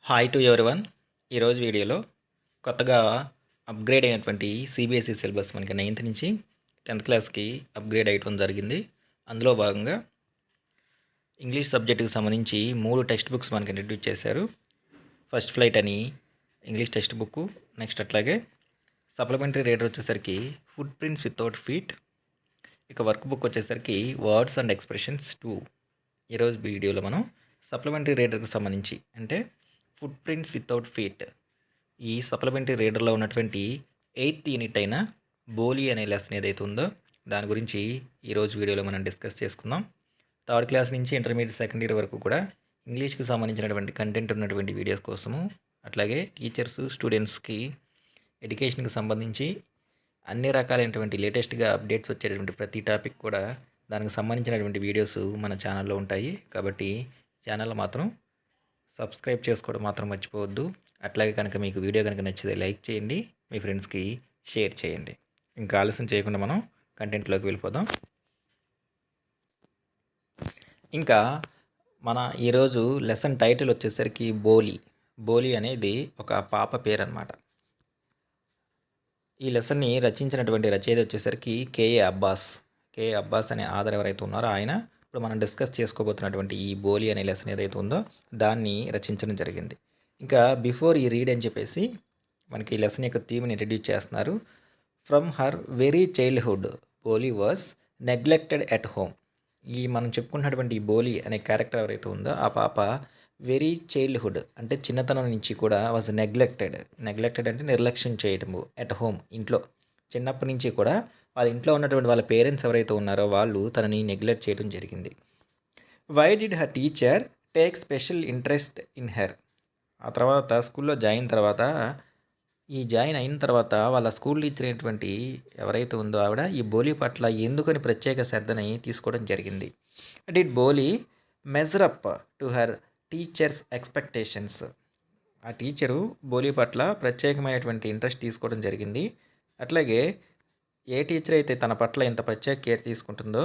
Hi to everyone. ఈరోజు వీడియోలో కొత్తగా అప్గ్రేడ్ అయినటువంటి సిబిఎస్ఈ సిలబస్ మనకి 9th నుంచి 10th క్లాస్కి అప్గ్రేడ్ అయ్యడం జరిగింది. అందులో భాగంగా ఇంగ్లీష్ సబ్జెక్టుకి సంబంధించి 3 టెక్స్ట్ బుక్స్ మనకి ఇంట్రడ్యూస్ చేశారు. ఫస్ట్ ఫ్లైట్ అని ఇంగ్లీష్ టెక్స్ట్ బుక్, నెక్స్ట్ అట్లాగే సప్లిమెంటరీ రీడర్ వచ్చేసరికి ఫుట్ ప్రింట్స్ వితౌట్ ఫీట్, ఇక వర్క్ బుక్ వచ్చేసరికి వర్డ్స్ అండ్ ఎక్స్ప్రెషన్స్ 2. ఈరోజు వీడియోలో మనం సప్లిమెంటరీ రీడర్కి సంబంధించి అంటే ఫుట్ ప్రింట్స్ వితౌట్ ఫీట్ ఈ సప్లిమెంటరీ రీడర్లో ఉన్నటువంటి 8th యూనిట్ అయిన బోలీ అనే లెసన్ ఏదైతే ఉందో దాని గురించి ఈరోజు వీడియోలో మనం డిస్కస్ చేసుకుందాం. 3rd క్లాస్ నుంచి ఇంటర్మీడియట్ సెకండ్ ఇయర్ వరకు కూడా ఇంగ్లీష్కి సంబంధించినటువంటి కంటెంట్ ఉన్నటువంటి వీడియోస్ కోసము, అట్లాగే టీచర్స్ స్టూడెంట్స్కి ఎడ్యుకేషన్కి సంబంధించి అన్ని రకాలైనటువంటి లేటెస్ట్గా అప్డేట్స్ వచ్చేటువంటి ప్రతి టాపిక్ కూడా దానికి సంబంధించినటువంటి వీడియోస్ మన ఛానల్లో ఉంటాయి. కాబట్టి ఛానల్ మాత్రం సబ్స్క్రైబ్ చేసుకోవడం మాత్రం మర్చిపోవద్దు. అట్లాగే కనుక మీకు వీడియో కనుక నచ్చితే లైక్ చేయండి, మీ ఫ్రెండ్స్కి షేర్ చేయండి. ఇంకా ఆలస్యం చేయకుండా మనం కంటెంట్లోకి వెళ్ళిపోదాం. ఇంకా మన ఈరోజు లెసన్ టైటిల్ వచ్చేసరికి బోలీ. బోలీ అనేది ఒక పాప పేరు అన్నమాట. ఈ లెసన్ని రచించినటువంటి రచయిత వచ్చేసరికి కేఏ అబ్బాస్ అనే ఆథర్ ఎవరైతే ఉన్నారో ఆయన ఇప్పుడు మనం డిస్కస్ చేసుకోబోతున్నటువంటి ఈ బోలీ అనే లెసన్ ఏదైతే ఉందో దాన్ని రచించడం జరిగింది. ఇంకా బిఫోర్ ఈ రీడ్ అని చెప్పేసి మనకి ఈ లెసన్ యొక్క థీమ్ని ఇంట్రడ్యూస్ చేస్తున్నారు. From her very childhood Bholi was neglected at home. ఈ మనం చెప్పుకున్నటువంటి ఈ బోలీ అనే క్యారెక్టర్ ఎవరైతే ఉందో ఆ పాప వెరీ చైల్డ్హుడ్ అంటే చిన్నతనం నుంచి కూడా వాజ్ నెగ్లెక్టెడ్ అంటే నిర్లక్ష్యం చేయటము, ఎట్ హోమ్ ఇంట్లో చిన్నప్పటి నుంచి కూడా వాళ్ళ ఇంట్లో ఉన్నటువంటి వాళ్ళ పేరెంట్స్ ఎవరైతే ఉన్నారో వాళ్ళు తనని నెగ్లెక్ట్ చేయడం జరిగింది. Why did her teacher take special interest in her. ఆ తర్వాత స్కూల్లో జాయిన్ అయిన తర్వాత వాళ్ళ స్కూల్ టీచర్ అయినటువంటి ఎవరైతే ఉందో ఆవిడ ఈ బోలీ పట్ల ఎందుకని ప్రత్యేక శ్రద్ధని తీసుకోవడం జరిగింది. Did బోలీ measure up to her teachers expectations. ఆ టీచరు బోలీ పట్ల ప్రత్యేకమైనటువంటి ఇంట్రెస్ట్ తీసుకోవడం జరిగింది. అట్లాగే ఏ టీచర్ అయితే తన పట్ల ఇంత ప్రత్యేక కేర్ తీసుకుంటుందో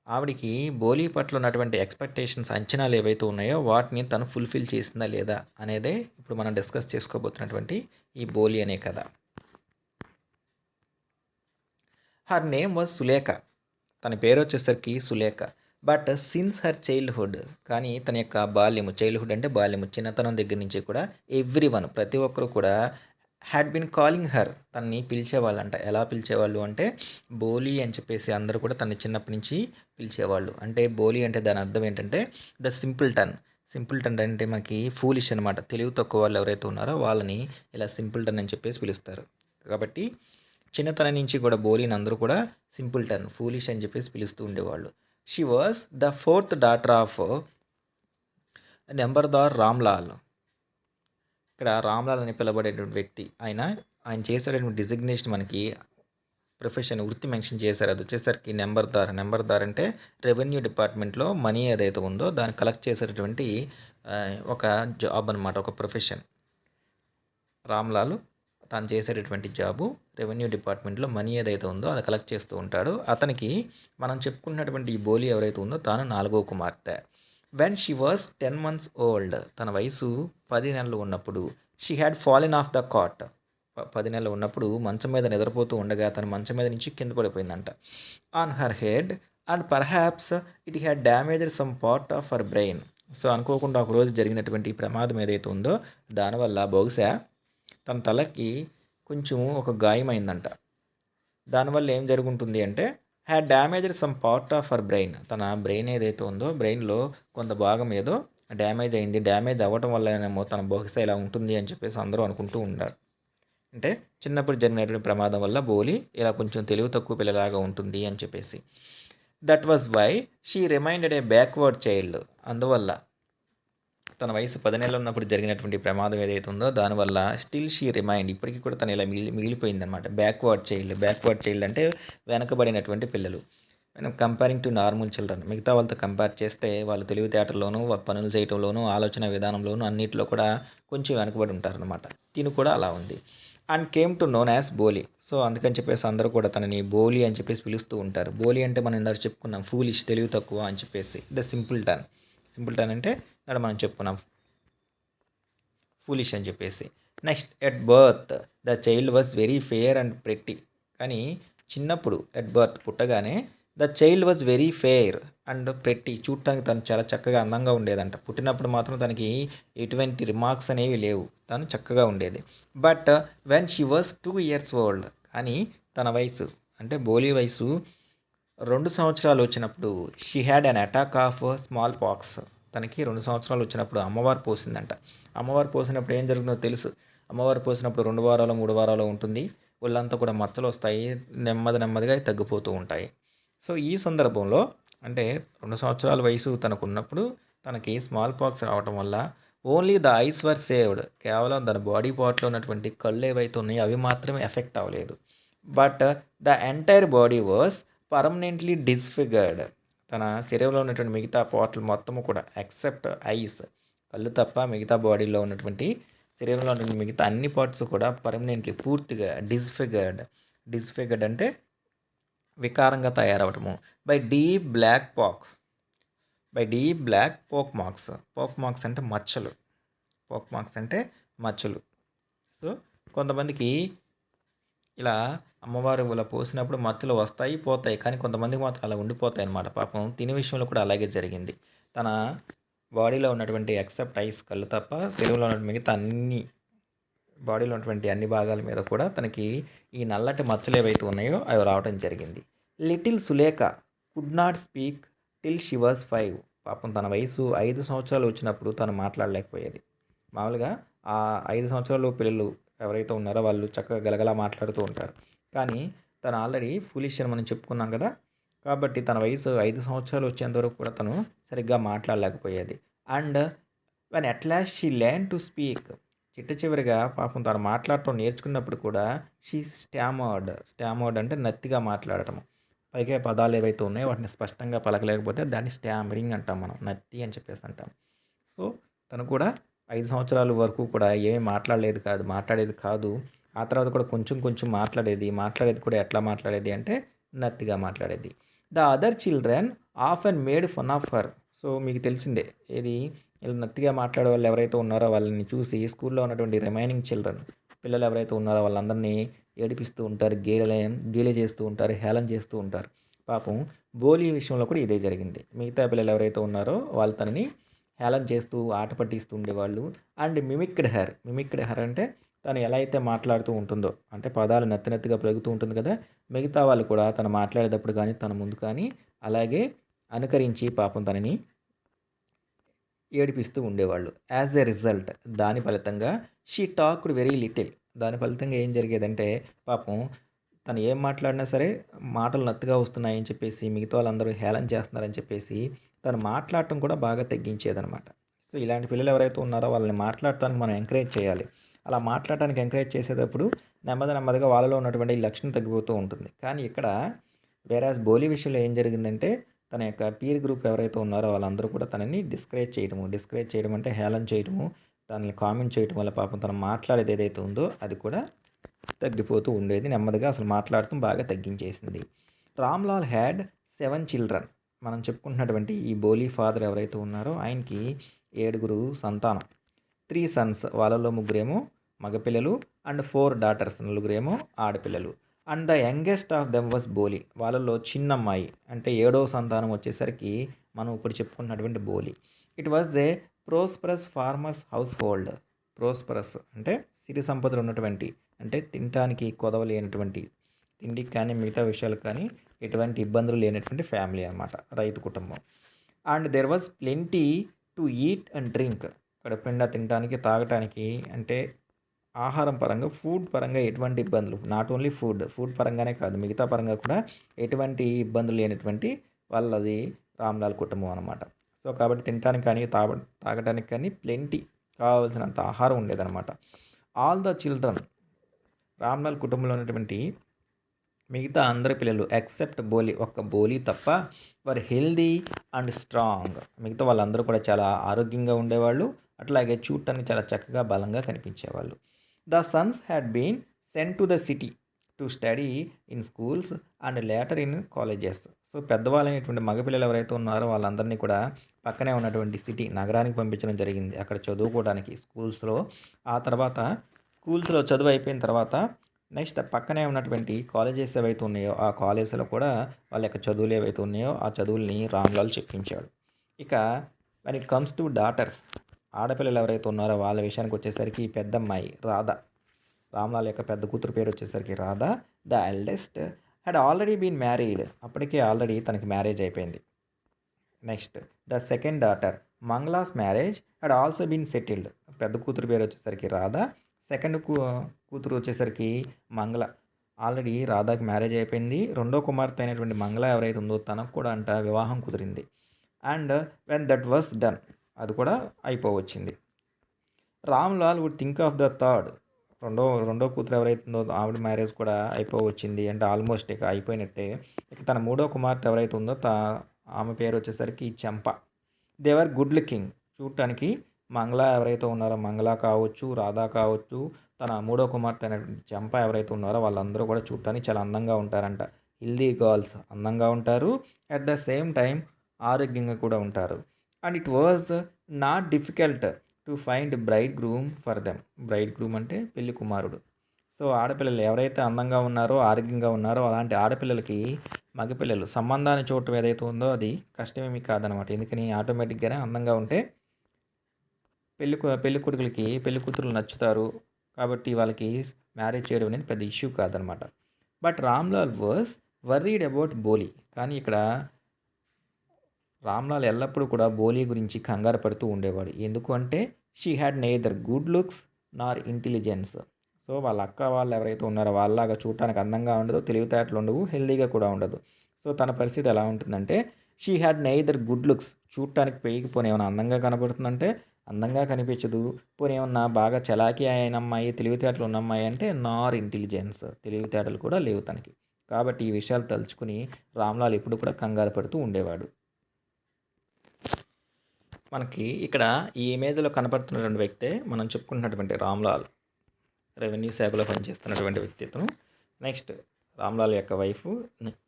ఆవిడికి బోలీ పట్ల ఉన్నటువంటి ఎక్స్పెక్టేషన్స్, అంచనాలు ఏవైతే ఉన్నాయో వాటిని తను ఫుల్ఫిల్ చేసిందా లేదా అనేదే ఇప్పుడు మనం డిస్కస్ చేసుకోబోతున్నటువంటి ఈ బోలీ అనే కథ. Her name was Sulekha. తన పేరు వచ్చేసరికి Sulekha. But since her childhood, కానీ తన యొక్క బాల్యము, చైల్డ్హుడ్ అంటే బాల్యము, చిన్నతనం దగ్గర నుంచి కూడా ఎవ్రీవన్ ప్రతి ఒక్కరు కూడా హ్యాడ్ బిన్ కాలింగ్ హర్, తనని పిలిచేవాళ్ళంట. ఎలా పిలిచేవాళ్ళు అంటే బోలీ అని చెప్పేసి అందరూ కూడా తనని చిన్నప్పటి నుంచి పిలిచేవాళ్ళు. అంటే బోలీ అంటే దాని అర్థం ఏంటంటే ద సింపుల్టన్ అంటే మనకి ఫూలిష్ అనమాట. తెలివి తక్కువ వాళ్ళు ఎవరైతే ఉన్నారో వాళ్ళని ఇలా సింపుల్టన్ అని చెప్పేసి పిలుస్తారు. కాబట్టి చిన్నతనం నుంచి కూడా బోలీని అందరూ కూడా సింపుల్టన్, ఫూలిష్ అని చెప్పేసి పిలుస్తూ ఉండేవాళ్ళు. She was the 4th daughter of Numberdar Ramlal. ఇక్కడ రామ్లాల్ అని పిలబడేటువంటి వ్యక్తి ఆయన చేసేటటువంటి డిజిగ్నేషన్ మనకి ప్రొఫెషన్, వృత్తి మెన్షన్ చేశారు. అది వచ్చేసరికి నెంబర్దార్ అంటే రెవెన్యూ డిపార్ట్మెంట్లో మనీ ఏదైతే ఉందో దాన్ని కలెక్ట్ చేసేటటువంటి ఒక జాబ్ అనమాట, ఒక ప్రొఫెషన్. రామ్లాల్ తను చేసేటటువంటి జాబు రెవెన్యూ డిపార్ట్మెంట్లో మనీ ఏదైతే ఉందో అది కలెక్ట్ చేస్తూ ఉంటాడు. అతనికి మనం చెప్పుకున్నటువంటి ఈ బోలీ ఎవరైతే ఉందో తాను 4వ కుమార్తె. When she was 10 months old, తన వయసు 10 నెలలు ఉన్నప్పుడు, she had fallen off the cot. 10 నెలలు ఉన్నప్పుడు మంచం మీద నిద్రపోతూ ఉండగా తన మంచం మీద నుంచి కింద పడిపోయిందంట. On her head and perhaps it had damaged some part of her brain. So అనుకోకుండా ఒకరోజు జరిగినటువంటి ప్రమాదం ఏదైతే ఉందో దానివల్ల బహుశా తన తలకి కొంచెం ఒక గాయమైందంట. దానివల్ల ఏం జరుగుతుంది అంటే had damaged some part of her brain. తన బ్రెయిన్ ఏదైతే ఉందో బ్రెయిన్లో కొంత భాగం ఏదో డ్యామేజ్ అయింది. డ్యామేజ్ అవ్వటం వల్ల తన బహుశా ఇలా ఉంటుంది అని చెప్పేసి అందరూ అనుకుంటూ ఉన్నారు. అంటే చిన్నప్పుడు జరిగినటువంటి ప్రమాదం వల్ల బోలీ ఇలా కొంచెం తెలివి తక్కువ పిల్లలాగా ఉంటుంది అని చెప్పేసి. That was why she remained a backward child. అందువల్ల తన వయసు 10 నెలలు ఉన్నప్పుడు జరిగినటువంటి ప్రమాదం ఏదైతే ఉందో దానివల్ల స్టిల్ షీ రిమైండ్, ఇప్పటికీ కూడా తను ఇలా మిగిలిపోయిందనమాట. బ్యాక్వర్డ్ చైల్డ్ అంటే వెనకబడినటువంటి పిల్లలు. కంపేరింగ్ టు నార్మల్ చిల్డ్రన్, మిగతా వాళ్ళతో కంపేర్ చేస్తే వాళ్ళు తెలివితేటల్లోనూ, పనులు చేయటంలోనూ, ఆలోచన విధానంలోనూ అన్నింటిలో కూడా కొంచెం వెనకబడి ఉంటారనమాట. తిను కూడా అలా ఉంది. And came to known as Bholi. So అందుకని చెప్పేసి అందరూ కూడా తనని బోలీ అని చెప్పేసి పిలుస్తూ ఉంటారు. బోలీ అంటే మనం ఇందాక చెప్పుకున్నాం ఫూలిష్, తెలివి తక్కువ అని చెప్పేసి. ద సింపుల్టన్ అంటే ఇక్కడ మనం చెప్పుకున్నాం ఫూలిష్ అని చెప్పేసి. Next at birth the child was very fair and pretty. కానీ చిన్నప్పుడు ఎట్ బర్త్ పుట్టగానే the child was very fair and pretty, చూడటానికి తను చాలా చక్కగా అందంగా ఉండేదంట. పుట్టినప్పుడు మాత్రం తనకి ఎటువంటి రిమార్క్స్ అనేవి లేవు, తను చక్కగా ఉండేది. But when she was 2 years old, కానీ తన వయసు అంటే బోలీ వయసు 2 సంవత్సరాలు వచ్చినప్పుడు she had an attack of small pox. తనకి 2 సంవత్సరాలు వచ్చినప్పుడు అమ్మవారు పోసిందంట. అమ్మవారు పోసినప్పుడు ఏం జరుగుతుందో తెలుసు. అమ్మవారు పోసినప్పుడు 2 వారాలు 3 వారాలు ఉంటుంది. ఒళ్ళంతా కూడా మచ్చలు వస్తాయి. నెమ్మదిగా తగ్గిపోతూ ఉంటాయి. సో ఈ సందర్భంలో అంటే 2 సంవత్సరాల వయసు తనకున్నప్పుడు తనకి స్మాల్ పాక్స్ రావటం వల్ల only the ice were saved. కేవలం తన బాడీ పార్ట్లో ఉన్నటువంటి కళ్ళు ఏవైతే ఉన్నాయో అవి మాత్రమే ఎఫెక్ట్ అవ్వలేదు. But the entire body was permanently disfigured. తన శరీరంలో ఉన్నటువంటి మిగతా పార్ట్లు మొత్తము కూడా ఎక్సెప్ట్ ఐస్, కళ్ళు తప్ప మిగతా బాడీలో ఉన్నటువంటి శరీరంలో ఉన్నటువంటి మిగతా అన్ని పార్ట్స్ కూడా పర్మనెంట్లీ పూర్తిగా డిస్ఫిగర్డ్ అంటే వికారంగా తయారవటము. By deep black pock marks అంటే మచ్చలు. పోక్ మార్క్స్ అంటే మచ్చలు. సో కొంతమందికి ఇలా అమ్మవారు ఇలా పోసినప్పుడు మచ్చలు వస్తాయి పోతాయి, కానీ కొంతమందికి మాత్రం అలా ఉండిపోతాయి అన్నమాట. పాపం తినే విషయంలో కూడా అలాగే జరిగింది. తన బాడీలో ఉన్నటువంటి ఎక్సెప్ట్ ఐస్, కళ్ళు తప్ప శరీరంలో ఉన్న మిగతా అన్ని బాడీలో ఉన్నటువంటి అన్ని భాగాల మీద కూడా తనకి ఈ నల్లటి మచ్చలు ఏవైతే ఉన్నాయో అవి రావడం జరిగింది. Little Sulekha could not speak till she was 5. పాపం తన వయసు 5 సంవత్సరాలు వచ్చినప్పుడు తను మాట్లాడలేకపోయేది. మామూలుగా ఆ 5 సంవత్సరాలు పిల్లలు ఎవరైతే ఉన్నారో వాళ్ళు చక్కగా గలగలా మాట్లాడుతూ ఉంటారు. కానీ తను ఆల్రెడీ ఫులిష్ అని మనం చెప్పుకున్నాం కదా, కాబట్టి తన వయసు 5 సంవత్సరాలు వచ్చేంత వరకు కూడా తను సరిగ్గా మాట్లాడలేకపోయేది. And when at last she learn to speak, చివరిగా పాపం తను మాట్లాడటం నేర్చుకున్నప్పుడు కూడా షీ స్టామర్డ్ అంటే నత్తిగా మాట్లాడటం. పైగా పదాలు ఏవైతే ఉన్నాయో వాటిని స్పష్టంగా పలకలేకపోతే దాన్ని స్టామరింగ్ అంటాం, మనం నత్తి అని చెప్పేసి అంటాం. సో తను కూడా 5 సంవత్సరాల వరకు కూడా ఏమీ మాట్లాడేది కాదు. ఆ తర్వాత కూడా కొంచెం మాట్లాడేది కూడా ఎట్లా మాట్లాడేది అంటే నత్తిగా మాట్లాడేది. The other children often made fun of her. So మీకు తెలిసిందే, ఏది ఇలా నత్తిగా మాట్లాడే వాళ్ళు ఎవరైతే ఉన్నారో వాళ్ళని చూసి స్కూల్లో ఉన్నటువంటి రిమైనింగ్ చిల్డ్రన్ పిల్లలు ఎవరైతే ఉన్నారో వాళ్ళందరినీ ఏడిపిస్తూ ఉంటారు, గేలి చేస్తూ ఉంటారు, హేళన చేస్తూ ఉంటారు. పాపం బోలి విషయంలో కూడా ఇదే జరిగింది. మిగతా పిల్లలు ఎవరైతే ఉన్నారో వాళ్ళు తనని హేళన చేస్తూ ఆట పట్టిస్తూ ఉండేవాళ్ళు. అండ్ మిమిక్డ్ హెర్ అంటే తను ఎలా అయితే మాట్లాడుతూ ఉంటుందో, అంటే పదాలు నత్తిగా పలుకుతూ ఉంటుంది కదా, మిగతా వాళ్ళు కూడా తను మాట్లాడేటప్పుడు కానీ తన ముందు కానీ అలాగే అనుకరించి పాపం తనని ఏడిపిస్తూ ఉండేవాళ్ళు. యాజ్ ఎ రిజల్ట్, దాని ఫలితంగా షీ టాక్డ్ వెరీ లిటిల్. దాని ఫలితంగా ఏం జరిగేదంటే పాపం తను ఏం మాట్లాడినా సరే మాటలు నత్తుగా వస్తున్నాయని చెప్పేసి మిగతా వాళ్ళందరూ హేళన చేస్తున్నారని చెప్పేసి తను మాట్లాడటం కూడా బాగా తగ్గించేదనమాట. సో ఇలాంటి పిల్లలు ఎవరైతే ఉన్నారో వాళ్ళని మాట్లాడటానికి మనం ఎంకరేజ్ చేయాలి. అలా మాట్లాడటానికి ఎంకరేజ్ చేసేటప్పుడు నెమ్మదిగా వాళ్ళలో ఉన్నటువంటి లక్షణం తగ్గిపోతూ ఉంటుంది. కానీ ఇక్కడ వేరాజ్ బోలి విషయంలో ఏం జరిగిందంటే తన యొక్క పీర్ గ్రూప్ ఎవరైతే ఉన్నారో వాళ్ళందరూ కూడా తనని డిస్కరేజ్ చేయడం అంటే హేళన చేయడము, తనని కామెంట్ చేయడం వల్ల పాపం తను మాట్లాడేది ఏదైతే ఉందో అది కూడా తగ్గిపోతూ ఉండేది. నెమ్మదిగా అసలు మాట్లాడటం బాగా తగ్గించేసింది. Ramlal had 7 children. మనం చెప్పుకుంటున్నటువంటి ఈ బోలీ ఫాదర్ ఎవరైతే ఉన్నారో ఆయనకి 7 సంతానం. 3 సన్స్, వాళ్ళలో 3 మగపిల్లలు, అండ్ 4 డాటర్స్, 4 ఆడపిల్లలు. And the youngest of them was Bholi. వాళ్ళలో చిన్నమ్మాయి అంటే 7వ సంతానం వచ్చేసరికి మనం ఇప్పుడు చెప్పుకున్నటువంటి Bholi. It was a prosperous farmers household. Prosperous అంటే సిరి సంపదలు ఉన్నటువంటి, అంటే తినటానికి కొదవ లేనటువంటి, తిండికి కానీ మిగతా విషయాలకు కానీ ఎటువంటి ఇబ్బందులు లేనటువంటి ఫ్యామిలీ అనమాట, రైతు కుటుంబం. And there was plenty to eat and drink. కడుపు నిండా తినడానికి తాగటానికి, అంటే ఆహారం పరంగా ఫుడ్ పరంగా ఎటువంటి ఇబ్బందులు, నాట్ ఓన్లీ ఫుడ్ పరంగానే కాదు మిగతా పరంగా కూడా ఎటువంటి ఇబ్బందులు లేనటువంటి వాళ్ళది రామ్లాల్ కుటుంబం అనమాట. సో కాబట్టి తినడానికి కానీ తాగటానికి కానీ ప్లెంటీ, కావాల్సినంత ఆహారం ఉండేదన్నమాట. ఆల్ ద చిల్డ్రన్, రామ్లాల్ కుటుంబంలో ఉన్నటువంటి మిగతా అందరి పిల్లలు ఎక్సెప్ట్ బోలి, ఒక్క బోలి తప్ప, వర్ హెల్దీ అండ్ స్ట్రాంగ్. మిగతా వాళ్ళందరూ కూడా చాలా ఆరోగ్యంగా ఉండేవాళ్ళు, అట్లాగే చూడటానికి చాలా చక్కగా బలంగా కనిపించేవాళ్ళు. The sons had been sent to the city to study in schools and later in colleges. So, పెద్దవాళ్ళైనటువంటి మగపిల్లలు ఎవరైతే ఉన్నారో వాళ్ళందరినీ కూడా పక్కనే ఉన్నటువంటి నగరానికి పంపించడం జరిగింది. అక్కడ చదువుకోవడానికి స్కూల్స్‌లో. ఆ తర్వాత స్కూల్స్‌లో చదువు అయిపోయిన తర్వాత నెక్స్ట్ పక్కనే ఉన్నటువంటి కాలేజెస్ ఏవైతే ఉన్నాయో, ఆ కాలేజ్‌లో కూడా వాళ్ళ యొక్క చదువులు ఏవైతే ఉన్నాయో, ఆ చదువుల్ని రామ్‌లాల్ చెప్పించాడు. ఇక when it comes to daughters, ఆడపిల్లలు ఎవరైతే ఉన్నారో వాళ్ళ విషయానికొచ్చేసరికి పెద్దమ్మాయి రాధ. రామ్‌లాల్ యొక్క పెద్ద కూతురు పేరొచ్చేసరికి Radha. The eldest had already been married. అప్పటికే ఆల్రెడీ తనకి మ్యారేజ్ అయిపోయింది. Next the second daughter Mangala's marriage had also been settled. పెద్ద కూతురు పేరు వచ్చేసరికి రాధ. సెకండ్ కూతురు వచ్చేసరికి మంగళ. ఆల్రెడీ రాధాకి మ్యారేజ్ అయిపోయింది. రెండో కుమార్తె అయినటువంటి మంగళ ఎవరైతే ఉందో తనకు కూడా వివాహం కుదిరింది. And when that was done, అది కూడా అయిపోవచ్చింది. Ramlal would think of the third. రెండో కూతురు ఎవరైతే ఉందో ఆవిడ మ్యారేజ్ కూడా అయిపోవచ్చింది. అంటే ఆల్మోస్ట్ ఇక అయిపోయినట్టే. ఇక తన మూడో కుమార్తె ఎవరైతే ఉందో ఆమె పేరు వచ్చేసరికి చంప. They were good looking. చూడటానికి మంగళ ఎవరైతే ఉన్నారో మంగళ కావచ్చు, రాధ కావచ్చు, తన మూడో కుమార్తె అయినటువంటి చంప ఎవరైతే ఉన్నారో వాళ్ళందరూ కూడా చూడటానికి చాలా అందంగా ఉంటారంట. హెల్తీ గర్ల్స్, అందంగా ఉంటారు. అట్ ద సేమ్ టైం ఆరోగ్యంగా కూడా ఉంటారు. And it was not difficult to find braid groom for them. Braid groom అంటే పెళ్లి కుమారుడు. సో, ఆడపిల్లలు ఎవరైతే అందంగా ఉన్నారో, ఆరోగ్యంగా ఉన్నారో అలాంటి ఆడపిల్లలకి మగపిల్లలు సంబంధాన్ని చూడటం ఏదైతే ఉందో అది కష్టమేమీ కాదనమాట. ఎందుకని ఆటోమేటిక్‌గానే అందంగా ఉంటే పెళ్లి కొడుకులకి పెళ్లి కూతురులు నచ్చుతారు. కాబట్టి వాళ్ళకి మ్యారేజ్ చేయడం అనేది పెద్ద ఇష్యూ కాదనమాట. But Ramlal was worried about Bholi. కానీ ఇక్కడ రామ్‌లాల్ ఎల్లప్పుడూ కూడా బోలి గురించి కంగారు పడుతూ ఉండేవాడు. ఎందుకు అంటే she had neither good looks Nar intelligence. So, వాళ్ళ అక్క వాళ్ళు ఎవరైతే ఉన్నారో వాళ్ళలాగా చూడటానికి అందంగా ఉండదు, తెలివితేటలు ఉండవు, హెల్తీగా కూడా ఉండదు. సో, తన పరిస్థితి ఎలా ఉంటుందంటే she had neither good looks. చూడటానికి పైకి పోనీ ఏమైనా అందంగా కనపడుతుందంటే అందంగా కనిపించదు. పోనీ ఏమన్నా బాగా చలాకీ అయిన అమ్మాయి, తెలివితేటలు ఉన్న అమ్మాయి అంటే నార్ ఇంటెలిజెన్స్. తెలివితేటలు కూడా లేవు తనకి. కాబట్టి ఈ విషయాలు తలుచుకుని రామ్‌లాల్ ఎప్పుడు కూడా కంగారు పడుతూ ఉండేవాడు. మనకి ఇక్కడ ఈ ఇమేజ్‌లో కనపడుతున్నటువంటి వ్యక్తే మనం చెప్పుకుంటున్నటువంటి రామ్‌లాల్. రెవెన్యూ శాఖలో పనిచేస్తున్నటువంటి వ్యక్తి ఇతను. నెక్స్ట్ రామ్‌లాల్ యొక్క వైఫ్,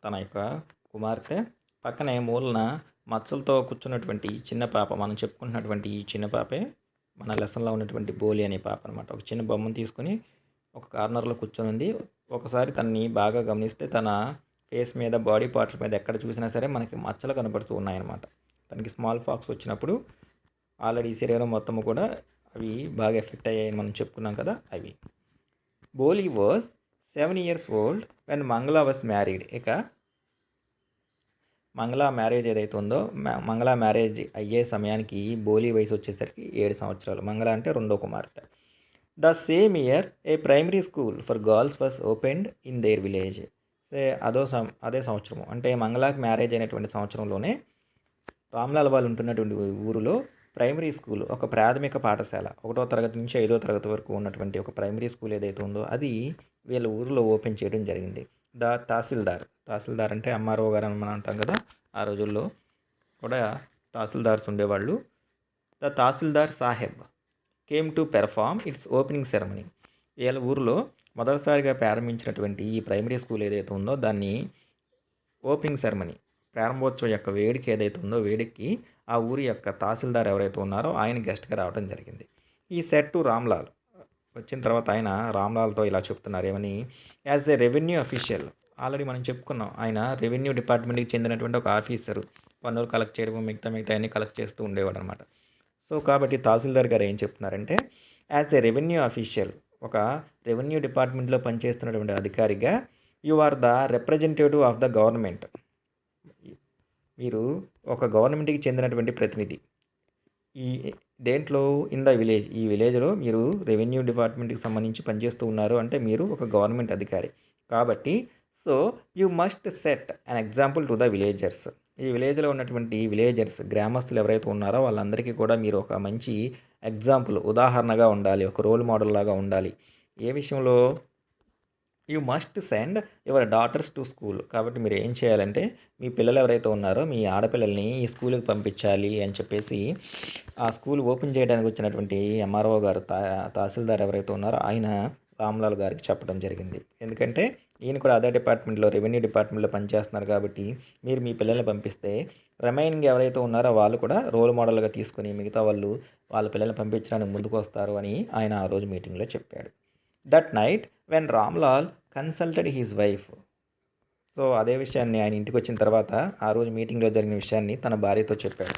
తన యొక్క కుమార్తె. పక్కనే మూలన మచ్చలతో కూర్చున్నటువంటి చిన్న పాప. మనం చెప్పుకుంటున్నటువంటి ఈ చిన్న పాపే మన లెసన్‌లో ఉన్నటువంటి బోలి అనే పాప అనమాట. ఒక చిన్న బొమ్మను తీసుకొని ఒక కార్నర్‌లో కూర్చొనుంది. ఒకసారి తనని బాగా గమనిస్తే తన ఫేస్ మీద, బాడీ పార్ట్‌ల మీద ఎక్కడ చూసినా సరే మనకి మచ్చలు కనపడుతూ ఉన్నాయన్నమాట. తనకి స్మాల్ పాక్స్ వచ్చినప్పుడు ఆల్రెడీ శరీరం మొత్తము కూడా అవి బాగా ఎఫెక్ట్ అయ్యాయని మనం చెప్పుకున్నాం కదా అవి. బోలి వాజ్ 7 years old వెన్ మంగళ వాజ్ మ్యారీడ్. ఇక మంగళ మ్యారేజ్ ఏదైతే ఉందో మంగళ మ్యారేజ్ అయ్యే సమయానికి బోలి వయసు వచ్చేసరికి 7 సంవత్సరాలు. మంగళ అంటే రెండో కుమార్తె. The same year a primary school for girls was opened in there village. అదే సంవత్సరము అంటే మంగళకి మ్యారేజ్ అయినటువంటి సంవత్సరంలోనే రామ్‌లాల్ వాళ్ళు ఉంటున్నటువంటి ఊరిలో ప్రైమరీ స్కూల్, ఒక ప్రాథమిక పాఠశాల 1వ తరగతి నుంచి 5వ తరగతి వరకు ఉన్నటువంటి ఒక ప్రైమరీ స్కూల్ ఏదైతే ఉందో అది వీళ్ళ ఊరిలో ఓపెన్ చేయడం జరిగింది. ద తహసీల్దార్ అంటే ఎంఆర్ఓ గారు అని మనం అంటాం కదా, ఆ రోజుల్లో కూడా తహసీల్దార్స్ ఉండేవాళ్ళు. The tahsildar Saheb came to perform it's opening ceremony. వీళ్ళ ఊరిలో మొదటిసారిగా ప్రారంభించినటువంటి ఈ ప్రైమరీ స్కూల్ ఏదైతే ఉందో దాన్ని ఓపెనింగ్ సెరమనీ, ప్రారంభోత్సవం యొక్క వేడుక ఏదైతే ఉందో వేడుకకి ఆ ఊరి యొక్క తహసీల్దార్ ఎవరైతే ఉన్నారో ఆయన గెస్ట్గా రావడం జరిగింది. ఈ సెట్ టు రామ్‌లాల్ వచ్చిన తర్వాత ఆయన రామ్‌లాల్తో ఇలా చెప్తున్నారు ఏమని, as a revenue official. Already మనం చెప్పుకున్నాం ఆయన రెవెన్యూ డిపార్ట్మెంట్కి చెందినటువంటి ఒక ఆఫీసరు. పన్నులు కలెక్ట్ చేయడం మిగతా అన్ని కలెక్ట్ చేస్తూ ఉండేవాడు అనమాట. సో, కాబట్టి తహసీల్దార్ గారు ఏం చెప్తున్నారంటే యాజ్ ఏ రెవెన్యూ అఫీషియల్, ఒక రెవెన్యూ డిపార్ట్మెంట్లో పనిచేస్తున్నటువంటి అధికారిగా you are the representative of the government. మీరు ఒక గవర్నమెంట్‌కి చెందినటువంటి ప్రతినిధి. ఈ దేంట్లో ఇన్ ద విలేజ్, ఈ విలేజ్‌లో మీరు రెవెన్యూ డిపార్ట్మెంట్‌కి సంబంధించి పనిచేస్తూ ఉన్నారు అంటే మీరు ఒక గవర్నమెంట్ అధికారి. కాబట్టి so, you must set an example to the villagers. ఈ విలేజ్‌లో ఉన్నటువంటి విలేజర్స్, గ్రామస్తులు ఎవరైతే ఉన్నారో వాళ్ళందరికీ కూడా మీరు ఒక మంచి ఎగ్జాంపుల్, ఉదాహరణగా ఉండాలి. ఒక రోల్ మోడల్ లాగా ఉండాలి. ఏ విషయంలో, you must send your daughters to school. కాబట్టి మీరు ఏం చేయాలంటే మీ పిల్లలు ఎవరైతే ఉన్నారో మీ ఆడపిల్లల్ని ఈ స్కూల్కి పంపించాలి అని చెప్పేసి ఆ స్కూల్ ఓపెన్ చేయడానికి వచ్చినటువంటి ఎంఆర్ఓ గారు, తహసీల్దార్ ఎవరైతే ఉన్నారో ఆయన రామ్లాల్ గారికి చెప్పడం జరిగింది. ఎందుకంటే ఈయన కూడా అదే డిపార్ట్మెంట్లో రెవెన్యూ డిపార్ట్మెంట్లో పనిచేస్తున్నారు కాబట్టి మీరు మీ పిల్లల్ని పంపిస్తే రిమైనింగ్ ఎవరైతే ఉన్నారో వాళ్ళు కూడా రోల్ మోడల్గా తీసుకుని మిగతా వాళ్ళు వాళ్ళ పిల్లల్ని పంపించడానికి ముందుకు వస్తారు అని ఆయన ఆ రోజు మీటింగ్లో చెప్పాడు. That night when Ramlal consulted his wife, so అదే విషయాన్ని ఆయన ఇంటికి వచ్చిన తర్వాత ఆ రోజు మీటింగ్లో జరిగిన విషయాన్ని తన భార్యతో చెప్పాడు.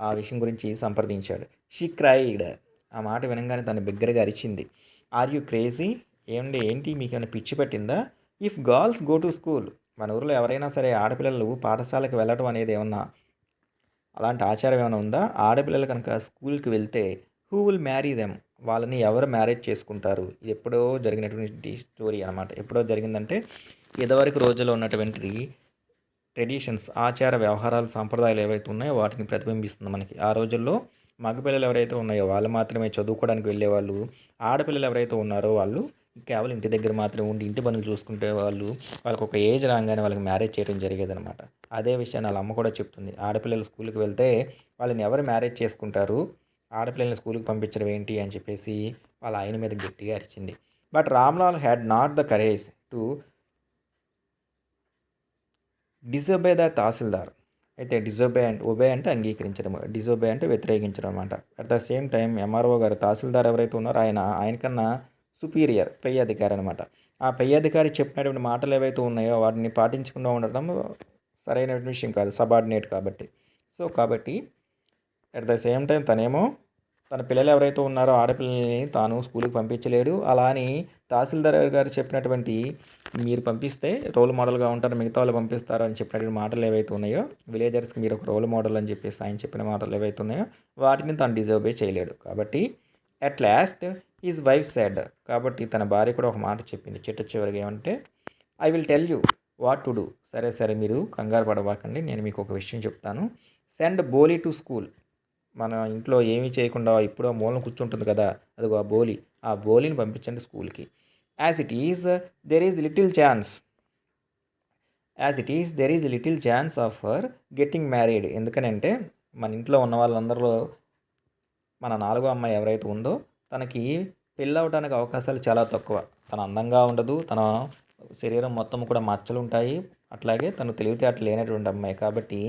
ఆ విషయం గురించి సంప్రదించాడు. షీ క్రైడ్, ఆ మాట వినంగానే తను బిగ్గరగా అరిచింది. ఆర్ యూ క్రేజీ, ఏంటి మీకేమైనా పిచ్చి పట్టిందా? If girls go to school, మన ఊరిలో ఎవరైనా సరే ఆడపిల్లలు పాఠశాలకు వెళ్ళటం అనేది ఏమన్నా అలాంటి ఆచారం ఏమైనా ఉందా? ఆడపిల్లలు కనుక స్కూల్కి వెళ్తే హూ విల్ మ్యారీ దెమ్, వాళ్ళని ఎవరు మ్యారేజ్ చేసుకుంటారు? ఇది ఎప్పుడో జరిగినటువంటి స్టోరీ అనమాట. ఎప్పుడో జరిగిందంటే ఇదివరకు రోజుల్లో ఉన్నటువంటి ట్రెడిషన్స్, ఆచార వ్యవహారాలు, సాంప్రదాయాలు ఏవైతే ఉన్నాయో వాటిని ప్రతిబింబిస్తుంది మనకి. ఆ రోజుల్లో మగపిల్లలు ఎవరైతే ఉన్నాయో వాళ్ళు మాత్రమే చదువుకోవడానికి వెళ్ళేవాళ్ళు. ఆడపిల్లలు ఎవరైతే ఉన్నారో వాళ్ళు కేవలం ఇంటి దగ్గర మాత్రమే ఉండి ఇంటి పనులు చూసుకుంటే వాళ్ళకి ఒక ఏజ్ రాగానే వాళ్ళకి మ్యారేజ్ చేయడం జరిగేదనమాట. అదే విషయాన్ని వాళ్ళ అమ్మ కూడా చెప్తుంది. ఆడపిల్లలు స్కూల్కి వెళ్తే వాళ్ళని ఎవరు మ్యారేజ్ చేసుకుంటారు, ఆడపిల్లల్ని స్కూల్కి పంపించడం ఏంటి అని చెప్పేసి వాళ్ళ ఆయన మీద గట్టిగా అరిచింది. But Ramlal had not the courage to disobey the tehsildar. అయితే ఒబే అంటే అంగీకరించడం, డిజొబే అంటే వ్యతిరేకించడం అనమాట. At the same time MRO గారు, తహసీల్దార్ ఎవరైతే ఉన్నారో ఆయనకన్నా సుపీరియర్, పై అధికారి అనమాట. ఆ పై అధికారి చెప్పినటువంటి మాటలు ఏవైతే ఉన్నాయో వాటిని పాటించకుండా ఉండడం సరైన విషయం కాదు, సబార్డినేట్ కాబట్టి. సో కాబట్టి అట్ ద సేమ్ టైం తనేమో తన పిల్లలు ఎవరైతే ఉన్నారో ఆడపిల్లల్ని తాను స్కూల్కి పంపించలేడు. అలా అని తహసీల్దార్ గారు చెప్పినటువంటి మీరు పంపిస్తే రోల్ మోడల్గా ఉంటారు, మిగతా వాళ్ళు పంపిస్తారు అని చెప్పినటువంటి మాటలు ఏవైతే ఉన్నాయో, విలేజర్స్కి మీరు ఒక రోల్ మోడల్ అని చెప్పేసి ఆయన చెప్పిన మాటలు ఏవైతే ఉన్నాయో వాటిని తను డిజోబే చేయలేడు. కాబట్టి at last his wife said, కాబట్టి తన భార్య కూడా ఒక మాట చెప్పింది చిట్ట చివరిగా ఏమంటే, I will tell you what to do. సరే మీరు కంగారు పడబాకండి, నేను మీకు ఒక విషయం చెప్తాను. Send Bholi to school. మన ఇంట్లో ఏమీ చేయకుండా ఇప్పుడు మూలన కూర్చుంటుంది కదా, అదిగో ఆ బోలీని పంపించండి స్కూల్కి. As it is there is little chance of her getting married. ఎందుకనంటే మన ఇంట్లో ఉన్న వాళ్ళందరిలో మన నాలుగో అమ్మాయి ఎవరైతే ఉందో తనకి పెళ్ళి అవడానికి అవకాశాలు చాలా తక్కువ. తను అందంగా ఉండదు, తన శరీరం మొత్తం కూడా మచ్చలు ఉంటాయి, అట్లాగే తను తెలివితేటలు లేనటువంటి అమ్మాయి కాబట్టి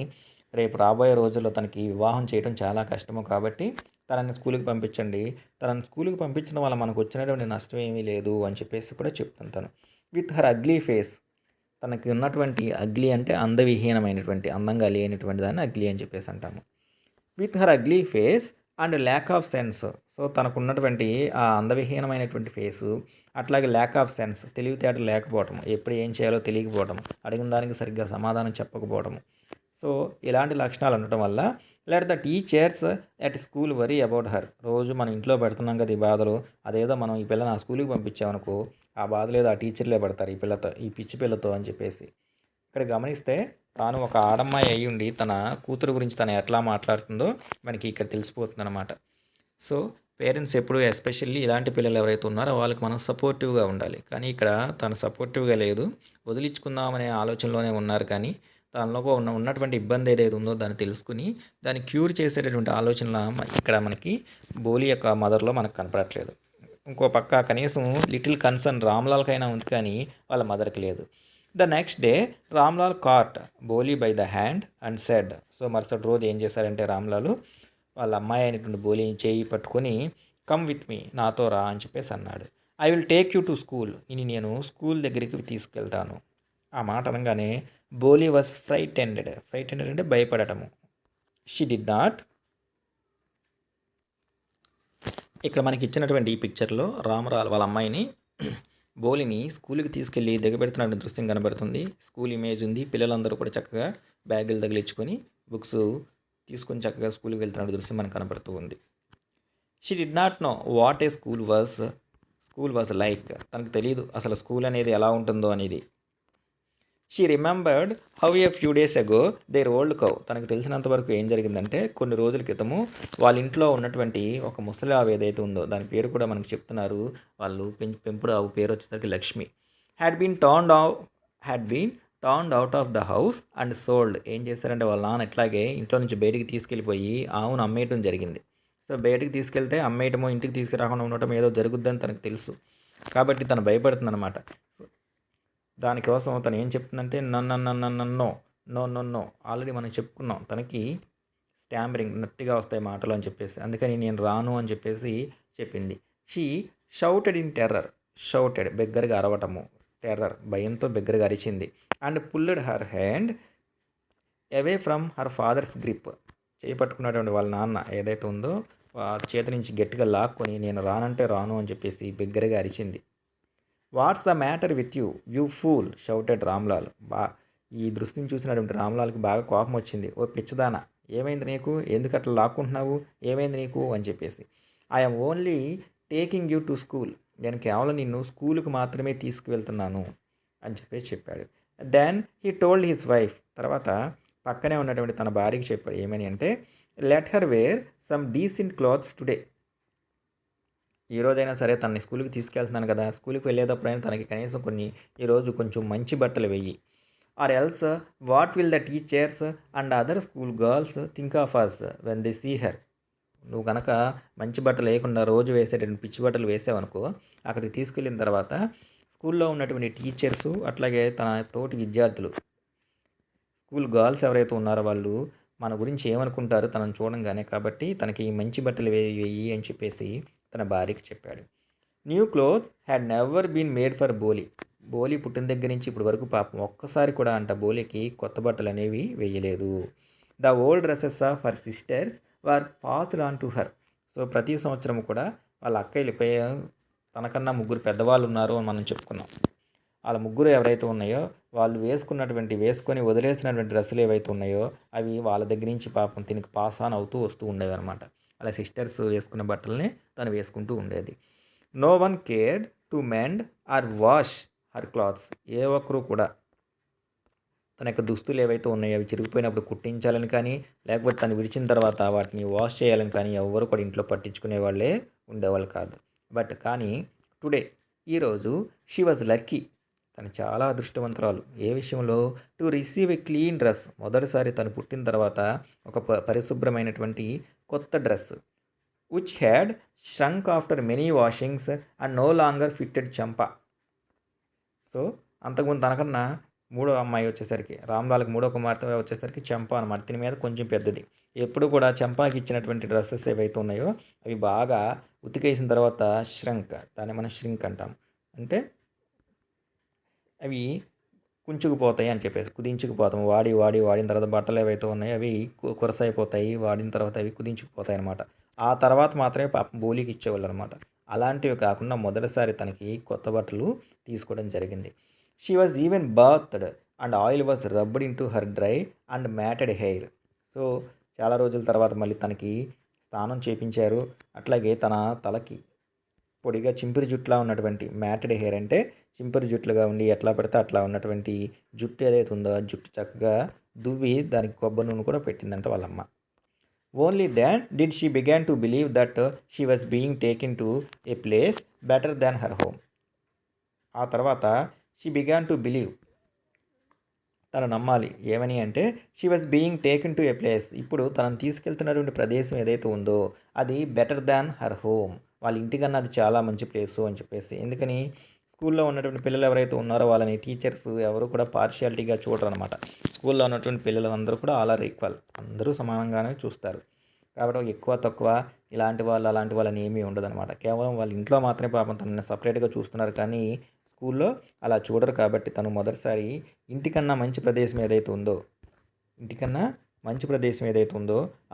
రేపు రాబోయే రోజుల్లో తనకి వివాహం చేయడం చాలా కష్టము. కాబట్టి తనని స్కూల్కి పంపించండి. తనని స్కూల్కి పంపించడం వల్ల మనకు వచ్చినటువంటి నష్టం ఏమీ లేదు అని చెప్పేసి కూడా చెప్తాను. తను విత్ హర్ అగ్లీ ఫేస్, తనకి ఉన్నటువంటి అగ్లీ అంటే అందవిహీనమైనటువంటి, అందంగా లేనటువంటి దాన్ని అగ్లీ అని చెప్పేసి అంటాము. With her ugly face and lack of sense. So తనకున్నటువంటి ఆ అందవిహీనమైనటువంటి ఫేసు, అట్లాగే ల్యాక్ ఆఫ్ సెన్స్, తెలివితేటలు లేకపోవటం, ఎప్పుడు ఏం చేయాలో తెలియకపోవడం, అడిగిన దానికి సరిగ్గా సమాధానం చెప్పకపోవడం. సో ఇలాంటి లక్షణాలు ఉండటం వల్ల let the teachers at school worry about her. రోజు మనం ఇంట్లో పెడుతున్నాం కదా ఈ బాధలు, అదేదో మనం ఈ పిల్లని ఆ స్కూల్కి పంపించామనుకో ఆ బాధలు ఏదో ఆ టీచర్లే పడతారు ఈ పిచ్చి పిల్లతో అని చెప్పేసి. ఇక్కడ గమనిస్తే తాను ఒక ఆడమ్మాయి అయ్యి ఉండి తన కూతురు గురించి తను ఎట్లా మాట్లాడుతుందో మనకి ఇక్కడ తెలిసిపోతుంది అనమాట. సో పేరెంట్స్ ఎప్పుడు ఎస్పెషల్లీ ఇలాంటి పిల్లలు ఎవరైతే ఉన్నారో వాళ్ళకి మనం సపోర్టివ్గా ఉండాలి. కానీ ఇక్కడ తను సపోర్టివ్గా లేదు, వదిలించుకుందామనే ఆలోచనలోనే ఉన్నారు. కానీ తనలో ఉన్నటువంటి ఇబ్బంది ఏదైతే ఉందో దాన్ని తెలుసుకుని దాన్ని క్యూర్ చేసేటటువంటి ఆలోచన ఇక్కడ మనకి బోలి యొక్క మదర్లో మనకు కనపడట్లేదు. ఇంకో పక్క కనీసం లిటిల్ కన్సర్న్ రామ్లాల్కైనా ఉంది కానీ వాళ్ళ మదర్కి లేదు. The next day Ramlal caught Bholi by the hand and said. So మరుసటి రోజు ఏం చేశారంటే రామ్లాలు వాళ్ళ అమ్మాయి అయినటువంటి బోలీని చేయి పట్టుకొని కమ్ విత్ మీ, నాతో రా అని చెప్పేసి అన్నాడు. I will take you to school, నేను స్కూల్ దగ్గరికి తీసుకెళ్తాను. ఆ మాట అనగానే బోలీ వాజ్ ఫ్రైటెండెడ్ అంటే భయపడటము. She did not. ఇక్కడ మనకి ఇచ్చినటువంటి ఈ పిక్చర్లో రామరాల్ వాళ్ళ అమ్మాయిని బోలిని స్కూల్కి తీసుకెళ్ళి దిగబెడుతున్న దృశ్యం కనబడుతుంది. స్కూల్ ఇమేజ్ ఉంది, పిల్లలందరూ కూడా చక్కగా బ్యాగులు తగిలించుకొని బుక్స్ తీసుకొని చక్కగా స్కూల్కి వెళ్తున్న దృశ్యం మనకు కనబడుతూ ఉంది. She did not know what a school was like. తనకు తెలియదు అసలు స్కూల్ అనేది ఎలా ఉంటుందో అనేది. She remembered how a few days ago their old cow. తనకు తెలిసినంత వరకు ఏం జరిగిందంటే కొన్ని రోజుల క్రితము వాళ్ళ ఇంట్లో ఉన్నటువంటి ఒక ముసలి ఆవు ఏదైతే ఉందో దాని పేరు కూడా మనకు చెప్తున్నారు వాళ్ళు, పెంపుడు ఆవు పేరు వచ్చేసరికి Lakshmi. Had been turned out of the house and sold. ఏం చేశారంటే వాళ్ళ నాన్న ఎట్లాగే ఇంట్లో నుంచి బయటికి తీసుకెళ్ళిపోయి ఆవును అమ్మేయటం జరిగింది. సో బయటికి తీసుకెళ్తే అమ్మేయటమో ఇంటికి తీసుకురాకుండా ఉండటం ఏదో జరుగుద్దని తనకు తెలుసు. కాబట్టి తను భయపడుతుందనమాట. సో, దానికోసం తను ఏం చెప్తుందంటే no, no, no, no. Already మనం చెప్పుకున్నాం. తనకి స్టామరింగ్ నత్తిగా వస్తాయి మాటలు అని చెప్పేసి. అందుకని నేను రాను అని చెప్పేసి చెప్పింది. She shouted in terror. Shouted బిగ్గరగా అరవటము. టెర్రర్ భయంతో బిగ్గరగా అరిచింది. And pulled her hand away from her father's grip. చేయి పట్టుకున్నటువంటి వాళ్ళ నాన్న ఏదైతే ఉందో ఆ చేతి నుంచి గట్టిగా లాక్కొని నేను రానంటే రాను అని చెప్పేసి బిగ్గరగా అరిచింది. What's the matter with you you fool shouted Ramlal. ఈ దృశ్యం చూసినటువంటి రామ్లాల్కి బాగా కోపం వచ్చింది. ఓ పిచ్చదానా, ఏమైంది నీకు, ఎందుకు అట్లా లాక్కుంటున్నావు, ఏమైంది నీకు అని చెప్పేసి. I'm only taking you to school. నేను కేవలం నిన్ను స్కూల్కి మాత్రమే తీసుకువెళ్తున్నాను అని చెప్పేసి చెప్పాడు. Then he told his wife. తర్వాత పక్కనే ఉన్నటువంటి తన భార్యకి చెప్పాడు ఏమని అంటే, let her wear some decent clothes today. ఈ రోజైనా సరే తనని స్కూల్కి తీసుకెళ్తున్నాను కదా, స్కూల్కి వెళ్ళేటప్పుడైనా తనకి కనీసం ఈరోజు కొంచెం మంచి బట్టలు వెయ్యి. Or else what will the teachers and other school girls think of us when they see her. నువ్వు కనుక మంచి బట్టలు వేయకుండా రోజు వేసేటటువంటి పిచ్చి బట్టలు వేసావనుకో, అక్కడికి తీసుకెళ్ళిన తర్వాత స్కూల్లో ఉన్నటువంటి టీచర్సు అట్లాగే తన తోటి విద్యార్థులు, స్కూల్ గర్ల్స్ ఎవరైతే ఉన్నారో వాళ్ళు మన గురించి ఏమనుకుంటారు తనను చూడంగానే, కాబట్టి తనకి మంచి బట్టలు వేయి అని చెప్పేసి తన భార్యకి చెప్పాడు. New clothes had never been made for Bholi. Bholi పుట్టిన దగ్గర నుంచి ఇప్పుడు వరకు పాపం ఒక్కసారి కూడా అంట బోలీకి కొత్త బట్టలు అనేవి వేయలేదు. The old dresses of her sisters were passed on to her. So ప్రతి సంవత్సరం కూడా వాళ్ళ అక్కయ్యలు తనకన్నా ముగ్గురు పెద్దవాళ్ళు ఉన్నారు అని మనం చెప్పుకున్నాం. వాళ్ళ ముగ్గురు ఎవరైతే ఉన్నాయో వాళ్ళు వేసుకొని వదిలేసినటువంటి డ్రెస్సులు ఏవైతే ఉన్నాయో అవి వాళ్ళ దగ్గర నుంచి పాపం తినకి పాస్ ఆన్ అవుతూ వస్తూ ఉండేవి అనమాట. అలా సిస్టర్స్ వేసుకున్న బట్టల్ని తను వేసుకుంటూ ఉండేది. No one cared to mend or wash her clothes. ఏ ఒక్కరూ కూడా తన యొక్క దుస్తులు ఏవైతే ఉన్నాయో అవి చిరిగిపోయినప్పుడు కుట్టించాలని కానీ, లేకపోతే తను విడిచిన తర్వాత వాటిని వాష్ చేయాలని కానీ ఎవ్వరు కూడా ఇంట్లో పట్టించుకునే వాళ్ళే ఉండేవాళ్ళు కాదు. బట్ కానీ టుడే, ఈరోజు షీ వాజ్ లక్కీ. తను చాలా అదృష్టవంతురాలు. ఏ విషయంలో? To receive a clean dress. మొదటిసారి తను పుట్టిన తర్వాత ఒక పరిశుభ్రమైనటువంటి కొత్త dress. Which had shrunk after many washings and no longer fitted Champa. So అంతకుముందు తనకన్నా మూడో అమ్మాయి వచ్చేసరికి, రామ్లాల్కి మూడో కుమార్తె వచ్చేసరికి చంపా అనమాట. దీని మీద కొంచెం పెద్దది. ఎప్పుడు కూడా చంపాకి ఇచ్చినటువంటి డ్రెస్సెస్ ఏవైతే ఉన్నాయో అవి బాగా ఉతికేసిన తర్వాత ష్రంక్, దాన్ని మనం ష్రింక్ అంటాం. అంటే అవి కుంచుకుపోతాయి అని చెప్పేసి, కుదించుకుపోతాము. వాడిన తర్వాత బట్టలు ఏవైతే ఉన్నాయో అవి కురసైపోతాయి. వాడిన తర్వాత అవి కుదించుకుపోతాయి అనమాట. ఆ తర్వాత మాత్రమే పాపం బోలీకి ఇచ్చేవాళ్ళు అనమాట. అలాంటివి కాకుండా మొదటిసారి తనకి కొత్త బట్టలు తీసుకోవడం జరిగింది. She was even bathed and oil was rubbed into her dry and matted hair. So చాలా రోజుల తర్వాత మళ్ళీ తనకి స్నానం చేపించారు. అట్లాగే తన తలకి పొడిగా చింపిరి జుట్టులా ఉన్నటువంటి, మ్యాటెడ్ హెయిర్ అంటే చింపిరి జుట్టులుగా ఉండి ఎట్లా పడితే అట్లా ఉన్నటువంటి జుట్టు ఏదైతే ఉందో ఆ జుట్టు చక్కగా దువ్వి దానికి కొబ్బరి నూనె కూడా పెట్టిందంట వాళ్ళమ్మ. Only then did she began to believe that she was being taken to a place better than her home. ఆ తర్వాత షీ బిగాన్ టు బిలీవ్, తను నమ్మాలి ఏమని అంటే, she was being taken to a place. ఇప్పుడు తనను తీసుకెళ్తున్నటువంటి ప్రదేశం ఏదైతే ఉందో అది బెటర్ దాన్ హర్ హోమ్. వాళ్ళ ఇంటికన్నా అది చాలా మంచి ప్లేసు అని చెప్పేసి. ఎందుకని? స్కూల్లో ఉన్నటువంటి పిల్లలు ఎవరైతే ఉన్నారో వాళ్ళని టీచర్స్ ఎవరు కూడా పార్షియాలిటీగా చూడరు అనమాట. స్కూల్లో ఉన్నటువంటి పిల్లలు అందరూ కూడా ఆల్ ఆర్ ఈక్వల్, అందరూ సమానంగానే చూస్తారు. కాబట్టి ఎక్కువ తక్కువ ఇలాంటి వాళ్ళు అలాంటి వాళ్ళని ఏమీ ఉండదన్నమాట. కేవలం వాళ్ళ ఇంట్లో మాత్రమే పాపం తనని సపరేట్గా చూస్తున్నారు, కానీ స్కూల్లో అలా చూడరు. కాబట్టి తను మొదటిసారి ఇంటికన్నా మంచి ప్రదేశం ఏదైతే ఉందో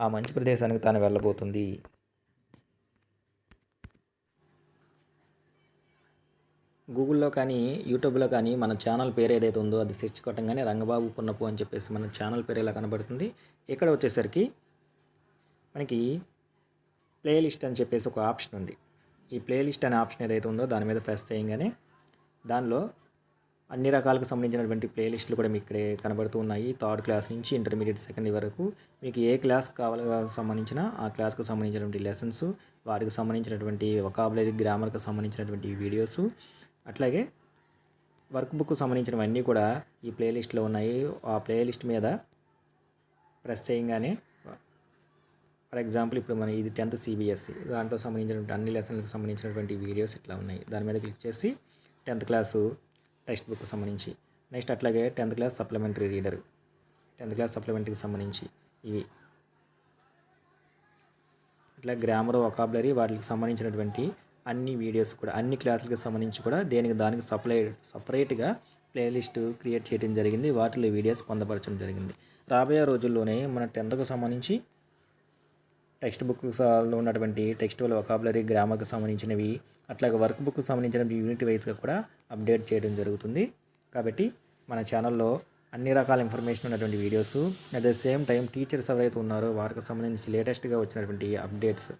ఆ మంచి ప్రదేశానికి తాను వెళ్ళబోతుంది. గూగుల్లో కానీ యూట్యూబ్లో కానీ మన ఛానల్ పేరు ఏదైతే ఉందో అది సెర్చ్ కొట్టంగానే రంగబాబు పున్నపు అని చెప్పేసి మన ఛానల్ పేరు ఇలా కనబడుతుంది. ఇక్కడ వచ్చేసరికి మనకి ప్లేలిస్ట్ అని చెప్పేసి ఒక ఆప్షన్ ఉంది. ఈ ప్లేలిస్ట్ అనే ఆప్షన్ ఏదైతే ఉందో దాని మీద ప్రెస్ చేయగానే దానిలో అన్ని రకాలకు సంబంధించినటువంటి ప్లేలిస్టులు కూడా మీకు ఇక్కడే కనబడుతూ ఉన్నాయి. 3rd క్లాస్ నుంచి ఇంటర్మీడియట్ సెకండ్ వరకు మీకు ఏ క్లాస్ కావాలో సంబంధించిన ఆ క్లాస్కు సంబంధించినటువంటి లెసన్స్, వాటికి సంబంధించినటువంటి వొకాబులరీ, గ్రామర్కి సంబంధించినటువంటి వీడియోస్, అట్లాగే వర్క్ బుక్కు సంబంధించినవన్నీ కూడా ఈ ప్లేలిస్ట్లో ఉన్నాయి. ఆ ప్లేలిస్ట్ మీద ప్రెస్ చేయగానే ఫర్ ఎగ్జాంపుల్ ఇప్పుడు మన ఇది 10th CBSE దాంట్లో సంబంధించినటువంటి అన్ని లెసన్లకు సంబంధించినటువంటి వీడియోస్ ఇట్లా ఉన్నాయి. దాని మీద క్లిక్ చేసి 10th క్లాసు టెక్స్ట్ బుక్ సంబంధించి, నెక్స్ట్ అట్లాగే 10th class supplementary reader, 10th class సప్లిమెంటరీకి సంబంధించి ఇవి, ఇట్లా గ్రామర్, వొకాబులరీ వాటికి సంబంధించినటువంటి అన్ని వీడియోస్ కూడా అన్ని క్లాసులకు సంబంధించి కూడా దానికి సపరేట్గా ప్లేలిస్ట్ క్రియేట్ చేయడం జరిగింది. వాటిలో వీడియోస్ పొందపరచడం జరిగింది. రాబోయే రోజుల్లోనే మన 10th సంబంధించి టెక్స్ట్ బుక్లో ఉన్నటువంటి టెక్స్టువల్, వొకాబులరీ, గ్రామర్కి సంబంధించినవి, అట్లాగే వర్క్ బుక్కి సంబంధించిన యూనిట్ వైజ్గా కూడా అప్డేట్ చేయడం జరుగుతుంది. కాబట్టి మన ఛానల్లో అన్ని రకాల ఇన్ఫర్మేషన్ ఉన్నటువంటి videos, at the same time teachers ఎవరైతే ఉన్నారో వారికి సంబంధించి లేటెస్ట్గా వచ్చినటువంటి అప్డేట్స్,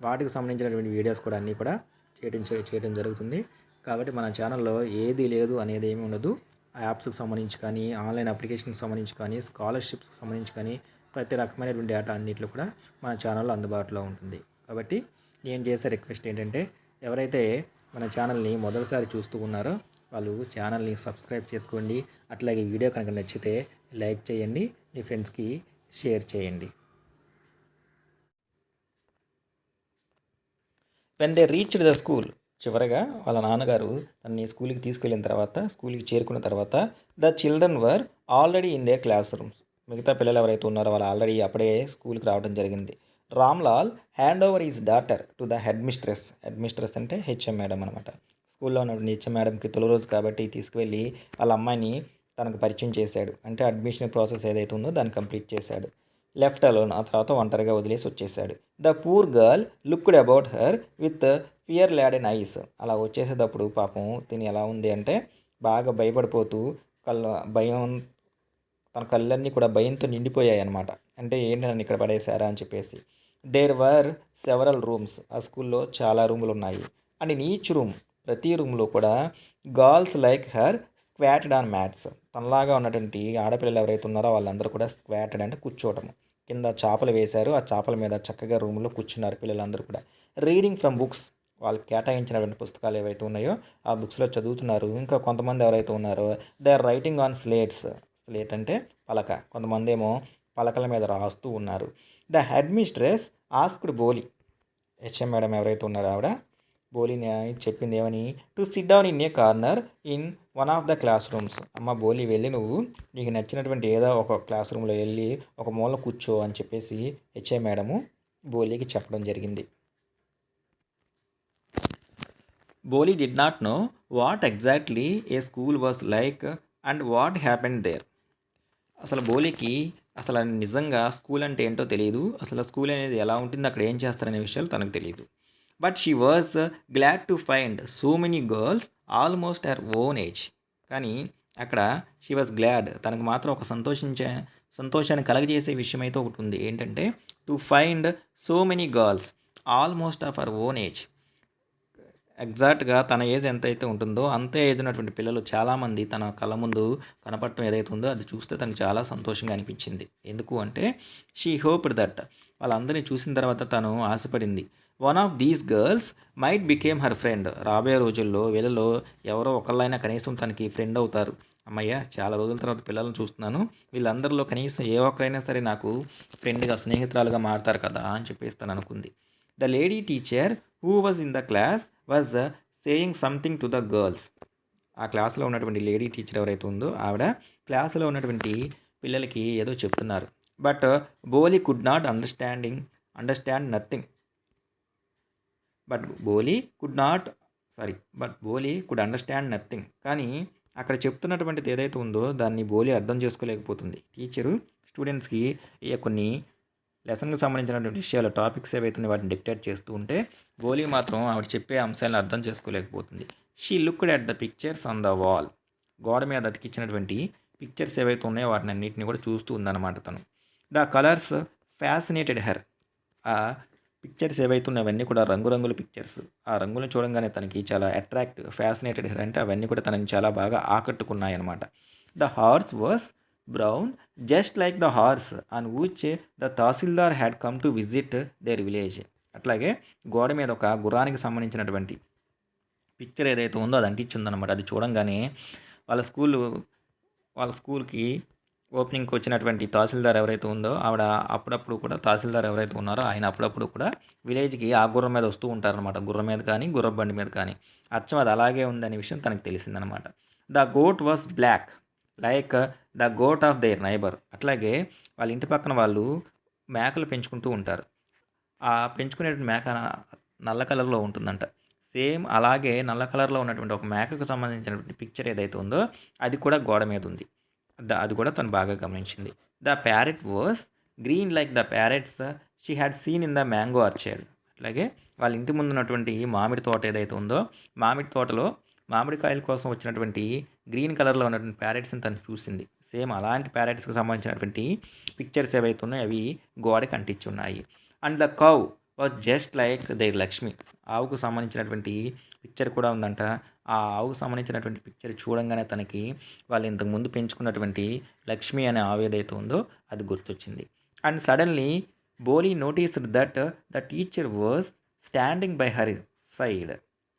వాటికి సంబంధించినటువంటి వీడియోస్ కూడా అన్నీ కూడా చేయడం జరుగుతుంది. కాబట్టి మన ఛానల్లో ఏది లేదు అనేది ఏమి ఉండదు. ఆ యాప్స్కి సంబంధించి కానీ, ఆన్లైన్ అప్లికేషన్కి సంబంధించి కానీ, స్కాలర్షిప్స్కి సంబంధించి కానీ ప్రతి రకమైనటువంటి డేటా అన్నింటిలో కూడా మన ఛానల్లో అందుబాటులో ఉంటుంది. కాబట్టి నేను చేసే రిక్వెస్ట్ ఏంటంటే, ఎవరైతే మన ఛానల్ని మొదటిసారి చూస్తూ ఉన్నారో వాళ్ళు ఛానల్ని సబ్స్క్రైబ్ చేసుకోండి. అట్లాగే వీడియో కనుక నచ్చితే లైక్ చేయండి, మీ ఫ్రెండ్స్కి షేర్ చేయండి. When they reached the school, చివరగా వాళ్ళ నాన్నగారు తనని స్కూల్కి తీసుకెళ్ళిన తర్వాత, స్కూల్కి చేరుకున్న తర్వాత, the children were already in there class rooms, మిగతా పిల్లలు ఎవరైతే ఉన్నారో వాళ్ళు ఆల్రెడీ అప్పుడే స్కూల్కి రావడం జరిగింది. Ramlal hand over is daughter to the head mistress. Head mistress అంటే హెచ్ఎం మేడం అనమాట. స్కూల్లో ఉన్నటువంటి హెచ్ఎం మేడంకి తొలి రోజు కాబట్టి తీసుకువెళ్ళి వాళ్ళ అమ్మాయిని తనకు పరిచయం చేశాడు. అంటే అడ్మిషన్ ప్రాసెస్ ఏదైతే ఉందో దాన్ని కంప్లీట్ చేశాడు. లెఫ్ట్ అలోన్, ఆ తర్వాత ఒంటరిగా వదిలేసి వచ్చేసాడు. The poor girl looked about her with fear Laden ice. అలా వచ్చేసేటప్పుడు పాపం తిని ఎలా ఉంది అంటే బాగా భయపడిపోతూ భయం, తన కళ్ళన్నీ కూడా భయంతో నిండిపోయాయి అనమాట. అంటే ఏంటి నన్ను ఇక్కడ పడేశారా అని చెప్పేసి. దేర్ వర్ సెవరల్ రూమ్స్, ఆ స్కూల్లో చాలా రూములు ఉన్నాయి. అండ్ ఇన్ ఈచ్ రూమ్, ప్రతి రూమ్లో కూడా girls like her squatted on mats. తనలాగా ఉన్నటువంటి ఆడపిల్లలు ఎవరైతే ఉన్నారో వాళ్ళందరూ కూడా స్క్వాటెడ్ అంటే కూర్చోవటం, కింద చాపలు వేశారు, ఆ చాపల మీద చక్కగా రూమ్లో కూర్చున్నారు పిల్లలందరూ కూడా. రీడింగ్ ఫ్రమ్ బుక్స్, వాళ్ళకి కేటాయించినటువంటి పుస్తకాలు ఏవైతే ఉన్నాయో ఆ బుక్స్లో చదువుతున్నారు. ఇంకా కొంతమంది ఎవరైతే ఉన్నారో they are writing on slates. Slate అంటే పలక, కొంతమంది ఏమో పలకల మీద రాస్తూ ఉన్నారు. The head mistress asked Boli, HM madam ఎవరైతే ఉన్నారో ఆవిడ బోలీని చెప్పింది ఏమని, to sit down in a corner in one of the classrooms. అమ్మ బోలి వెళ్ళి నువ్వు నీకు నచ్చినటువంటి ఏదో ఒక క్లాస్ రూమ్లో వెళ్ళి ఒక మూల కూర్చో అని చెప్పేసి హెచ్ఎం మేడము బోలీకి చెప్పడం జరిగింది. Boli did not know what exactly a school was like and what happened there. అసలు బోలీకి అసలు నిజంగా స్కూల్ అంటే ఏంటో తెలియదు, అసలు స్కూల్ అనేది ఎలా ఉంటుంది, అక్కడ ఏం చేస్తారనే విషయాలు తనకు తెలియదు. But she was glad to find so many girls almost her own age. కానీ అక్కడ షీ వాజ్ గ్లాడ్, తనకు మాత్రం ఒక సంతోషాన్ని కలగజేసే విషయం అయితే ఒకటి ఉంది. ఏంటంటే to find so many girls almost of her own age. ఎగ్జాక్ట్గా తన ఏజ్ ఎంతైతే ఉంటుందో అంతే ఏజ్ ఉన్నటువంటి పిల్లలు చాలామంది తన కళ్ళ ముందు కనపడటం ఏదైతే ఉందో అది చూస్తే తనకు చాలా సంతోషంగా అనిపించింది. ఎందుకు అంటే షీ హోప్డ్ దట్, వాళ్ళందరినీ చూసిన తర్వాత తను ఆశపడింది, one of these girls might became her friend. రాబోయే రోజుల్లో వీళ్ళలో ఎవరో ఒకళ్ళైనా కనీసం తనకి ఫ్రెండ్ అవుతారు. అమ్మయ్య, చాలా రోజుల తర్వాత పిల్లలను చూస్తున్నాను, వీళ్ళందరిలో కనీసం ఏ ఒక్కరైనా సరే నాకు ఫ్రెండ్గా, స్నేహితురాలుగా మారుతారు కదా అని చెప్పేసి తను అనుకుంది. The lady teacher who was in the class was saying something to the girls. ఆ క్లాస్లో ఉన్నటువంటి లేడీ టీచర్ ఎవరైతే ఉందో ఆవిడ క్లాసులో ఉన్నటువంటి పిల్లలకి ఏదో చెప్తున్నారు. But Boli could not understand nothing. But Boli could understand nothing. కానీ అక్కడ చెప్తున్నటువంటిది ఏదైతే ఉందో దాన్ని బోలీ అర్థం చేసుకోలేకపోతుంది. టీచరు స్టూడెంట్స్కి కొన్ని లెసన్కి సంబంధించినటువంటి విషయాలు, టాపిక్స్ ఏవైతే వాటిని డిక్టేట్ చేస్తూ ఉంటే బోలీ మాత్రం ఆవిడ చెప్పే అంశాలను అర్థం చేసుకోలేకపోతుంది. She looked at the pictures on the wall. గోడ మీద అతికిచ్చినటువంటి పిక్చర్స్ ఏవైతే ఉన్నాయో వాటిని అన్నింటినీ కూడా చూస్తూ ఉందన్నమాట తను. The colours fascinated her. ఆ పిక్చర్స్ ఏవైతే ఉన్నాయో అవన్నీ కూడా రంగురంగుల పిక్చర్స్. ఆ రంగులను చూడంగానే తనకి చాలా ఫ్యాసినేటెడ్ హెర్ అంటే అవన్నీ కూడా తనని చాలా బాగా ఆకట్టుకున్నాయి అన్నమాట. The horse was brown just like the horse on which the tahsildar had come to visit their village. అట్లాగే గోడ మీద ఒక గుర్రానికి సంబంధించినటువంటి పిక్చర్ ఏదైతే ఉందో అది అంటించిందనమాట. అది చూడంగానే వాళ్ళ స్కూల్కి ఓపెనింగ్‌కి వచ్చినటువంటి తహసీల్దార్ ఎవరైతే ఉందో ఆవిడ అప్పుడప్పుడు కూడా తహసీల్దార్ ఎవరైతే ఉన్నారో ఆయన అప్పుడప్పుడు కూడా విలేజ్‌కి ఆ గుర్రం మీద వస్తూ ఉంటారనమాట. గుర్రం మీద కానీ, గుర్రపు బండి మీద కానీ. అచ్చం అది అలాగే ఉందనే విషయం తనకు తెలిసిందనమాట. The goat was black like the goat of their neighbour. అట్లాగే వాళ్ళ ఇంటి పక్కన వాళ్ళు మేకలు పెంచుకుంటూ ఉంటారు. ఆ పెంచుకునేటువంటి మేక నల్ల కలర్‌లో ఉంటుందంట. సేమ్ అలాగే నల్ల కలర్‌లో ఉన్నటువంటి ఒక మేకకు సంబంధించినటువంటి పిక్చర్ ఏదైతే ఉందో అది కూడా గోడ మీద ఉంది. అది కూడా తను బాగా గమనించింది. The parrot was green like the parrots she had seen in the mango orchard. అట్లాగే వాళ్ళ ఇంటి ముందు ఉన్నటువంటి మామిడి తోట ఏదైతే ఉందో మామిడి తోటలో మామిడికాయల కోసం వచ్చినటువంటి గ్రీన్ కలర్‌లో ఉన్నటువంటి ప్యారెట్స్‌ని తను చూసింది. సేమ్ అలాంటి ప్యారెట్స్‌కి సంబంధించినటువంటి పిక్చర్స్ ఏవైతే ఉన్నాయో అవి గోడకి అంటించి ఉన్నాయి. And the cow was just like their Lakshmi. ఆవుకు సంబంధించినటువంటి పిక్చర్ కూడా ఉందంట. ఆ ఆవుకు సంబంధించినటువంటి పిక్చర్ చూడంగానే తనకి వాళ్ళు ఇంతకుముందు పెంచుకున్నటువంటి లక్ష్మి అనే ఆవు ఏదైతే ఉందో అది గుర్తొచ్చింది. And suddenly Boli noticed that the teacher was standing by her side.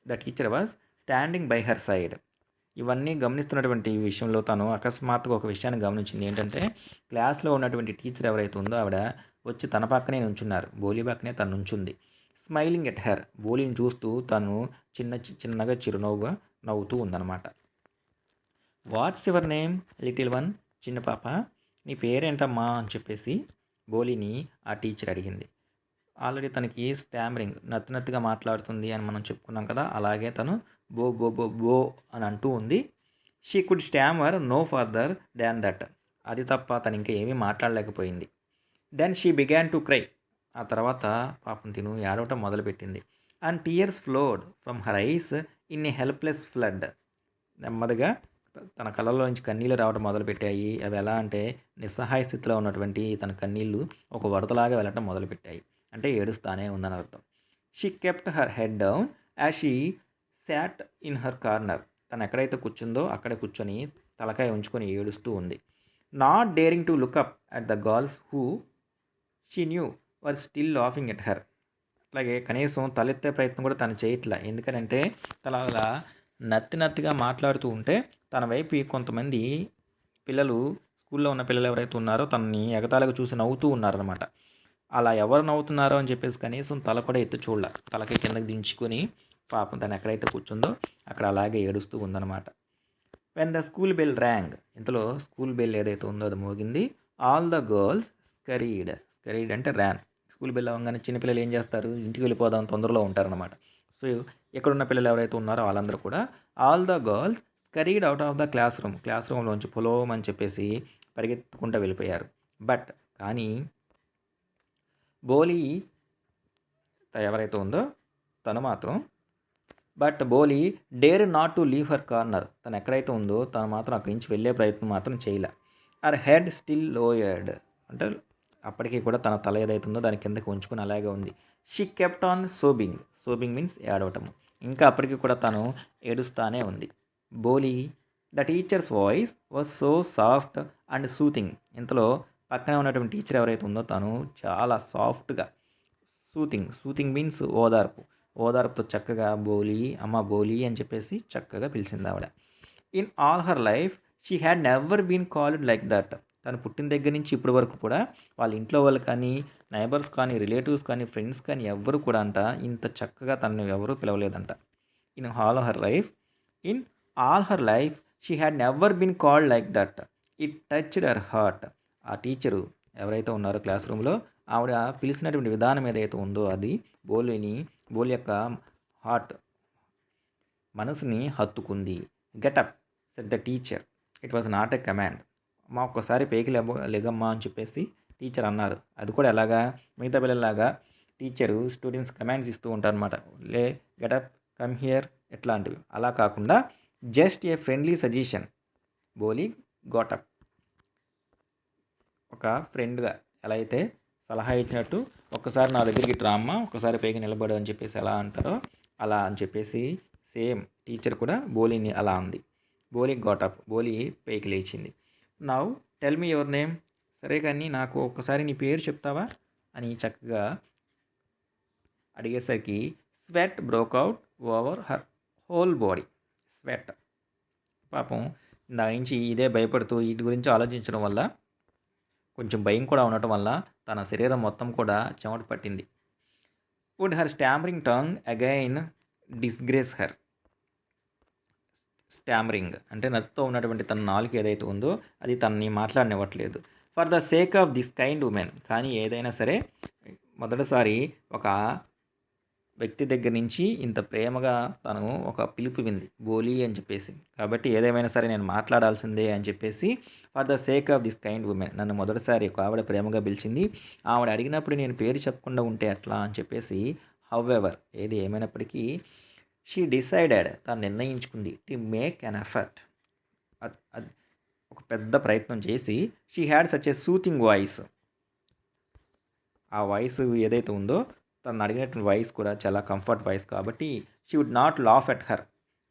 The teacher was standing by her side. ఇవన్నీ గమనిస్తున్నటువంటి విషయంలో తను అకస్మాత్తుగా ఒక విషయాన్ని గమనించింది. ఏంటంటే క్లాస్‌లో ఉన్నటువంటి టీచర్ ఎవరైతే ఉందో ఆవిడ వచ్చి తన పక్కనే నుంచున్నారు. బోలీ పక్కనే తను నుంచుంది. Smiling at her. బోలీని చూస్తూ తను చిన్నగా చిరునవ్వుగా నవ్వుతూ ఉందన్నమాట. What's your name little one. చిన్న పాప నీ పేరేంటమ్మా అని చెప్పేసి బోలీని ఆ టీచర్ అడిగింది. ఆల్రెడీ తనకి స్టామరింగ్ నత్తినత్తిగా మాట్లాడుతుంది అని మనం చెప్పుకున్నాం కదా, అలాగే తను బో బో బో బో అని అంటూ ఉంది. She could stammer no further than that. అది తప్ప తను ఇంకా ఏమీ మాట్లాడలేకపోయింది. Then she began to cry. ఆ తర్వాత పాపం తిను ఏడవటం మొదలుపెట్టింది. And tears flowed from her eyes in a helpless flood. నెమ్మదిగా తన కళ్ళల్లో నుంచి కన్నీళ్ళు రావడం మొదలుపెట్టాయి. అవి ఎలా అంటే నిస్సహాయ స్థితిలో ఉన్నటువంటి తన కన్నీళ్ళు ఒక వరదలాగా వెళ్ళటం మొదలుపెట్టాయి. అంటే ఏడుస్తానే ఉందని అర్థం. She kept her head down as she SAT in her corner. తను ఎక్కడైతే కూర్చుందో అక్కడే కూర్చొని తలకాయ ఉంచుకొని ఏడుస్తూ ఉంది. Not daring to look up at the girls who she knew were still laughing at her. అట్లాగే కనీసం తలెత్తే ప్రయత్నం కూడా తను చేయట్లే. ఎందుకంటే తను అలా నత్తిగా మాట్లాడుతూ ఉంటే తన వైపు కొంతమంది పిల్లలు, స్కూల్లో ఉన్న పిల్లలు ఎవరైతే ఉన్నారో తనని ఎగతాళిగా చూసి నవ్వుతూ ఉన్నారనమాట. అలా ఎవరు నవ్వుతున్నారో అని చెప్పేసి కనీసం తల కూడా ఎత్తి చూడలే. తలకి కిందకి దించుకొని పాపం తను ఎక్కడైతే కూర్చుందో అక్కడ అలాగే ఏడుస్తూ ఉందన్నమాట. When the school bell rang. ఇంతలో స్కూల్ బెల్ ఏదైతే ఉందో అది మోగింది. All the girls scurried. Scurried అంటే ర్యాన్. స్కూల్ బెల్ అవ్వగానే చిన్నపిల్లలు ఏం చేస్తారు, ఇంటికి వెళ్ళిపోదాం తొందరలో ఉంటారనమాట. సో ఇక్కడున్న పిల్లలు ఎవరైతే ఉన్నారో వాళ్ళందరూ కూడా all the girls scurried out of the classroom. క్లాస్ రూమ్లోంచి పొలోమ్ అని చెప్పేసి పరిగెత్తుకుంటూ వెళ్ళిపోయారు. బట్ కానీ బోలీ ఎవరైతే ఉందో తను మాత్రం Boli dare not to leave her corner. తను ఎక్కడైతే ఉందో తను మాత్రం అక్కడి నుంచి వెళ్ళే ప్రయత్నం మాత్రం చేయలే. Her head still lowered. అంటే అప్పటికీ కూడా తన తల ఏదైతే ఉందో దాని కిందకి ఉంచుకుని అలాగే ఉంది. She kept on sobbing. Sobbing means ఏడవటము. ఇంకా అప్పటికి కూడా తను ఏడుస్తానే ఉంది. Boli the teacher's voice was so soft and soothing. ఇంతలో పక్కనే ఉన్నటువంటి టీచర్ ఎవరైతే ఉందో తను చాలా సాఫ్ట్గా సూతింగ్ మీన్స్ ఓదార్పుతో చక్కగా బోలీ అమ్మ బోలీ అని చెప్పేసి చక్కగా పిలిచింది ఆవిడ. In all her life she had never been called like that. తను పుట్టిన దగ్గర నుంచి ఇప్పటి వరకు కూడా వాళ్ళ ఇంట్లో వాళ్ళు కానీ, నైబర్స్ కానీ, రిలేటివ్స్ కానీ, ఫ్రెండ్స్ కానీ ఎవ్వరు కూడా అంట ఇంత చక్కగా తనను ఎవరూ పిలవలేదంట. In all her life in all her life she had never been called like that. It touched her heart. ఆ టీచరు ఎవరైతే ఉన్నారో క్లాస్ రూమ్లో ఆవిడ పిలిచినటువంటి విధానం ఏదైతే ఉందో అది బోలి యొక్క హార్ట్ మనసుని హత్తుకుంది. Get up said the teacher. It was not a command. అమ్మ ఒక్కసారి పైకి లెగమ్మా అని చెప్పేసి టీచర్ అన్నారు. అది కూడా ఎలాగా, మిగతా పిల్లల్లాగా టీచరు స్టూడెంట్స్ కమాండ్స్ ఇస్తూ ఉంటారనమాట. లే, గెటప్, కమ్ హియర్ ఇట్లాంటివి. అలా కాకుండా జస్ట్ ఏ ఫ్రెండ్లీ సజెషన్. బోలీ గోటప్. ఒక ఫ్రెండ్గా ఎలా అయితే సలహా ఇచ్చినట్టు ఒక్కసారి నా దగ్గరికి రామ్మా, ఒక్కసారి పైకి నిలబడు అని చెప్పేసి ఎలా అంటారో అలా అని చెప్పేసి సేమ్ టీచర్ కూడా బోలీని అలా అంది. బోలీ గోటప్. బోలీ పైకి లేచింది. Now tell me your name. సరే కానీ నాకు ఒక్కసారి నీ పేరు చెప్తావా అని చక్కగా అడిగేసరికి sweat broke out over her whole body. Sweat. పాపం దాని నుంచి ఇదే భయపడుతూ వీటి గురించి ఆలోచించడం వల్ల కొంచెం భయం కూడా ఉండటం వల్ల తన శరీరం మొత్తం కూడా చెమట పట్టింది. Would her stammering tongue again disgrace her. Stammering అంటే నత్తుతో ఉన్నటువంటి తన నాలుక ఏదైతే ఉందో అది తనని మాట్లాడనివ్వట్లేదు. For the sake of this kind woman, కానీ ఏదైనా సరే మొదటిసారి ఒక వ్యక్తి దగ్గర నుంచి ఇంత ప్రేమగా తను ఒక పిలుపు వింది, బోలి అని చెప్పేసి. కాబట్టి ఏదేమైనా సరే నేను మాట్లాడాల్సిందే అని చెప్పేసి, for the sake of this kind women, నన్ను మొదటిసారి ఒక ఆవిడ ప్రేమగా పిలిచింది, ఆవిడ అడిగినప్పుడు నేను పేరు చెప్పకుండా ఉంటే ఎట్లా అని చెప్పేసి, హౌఎవర్ ఏది ఏమైనప్పటికీ, షీ డిసైడెడ్ తను నిర్ణయించుకుంది, టు మేక్ అన్ ఎఫర్ట్ ఒక పెద్ద ప్రయత్నం చేసి, she had such a soothing voice, ఆ వాయిస్ ఏదైతే ఉందో తను అడిగినటువంటి వాయిస్ కూడా చాలా కంఫర్ట్ వాయిస్ కాబట్టి, she would not laugh at her,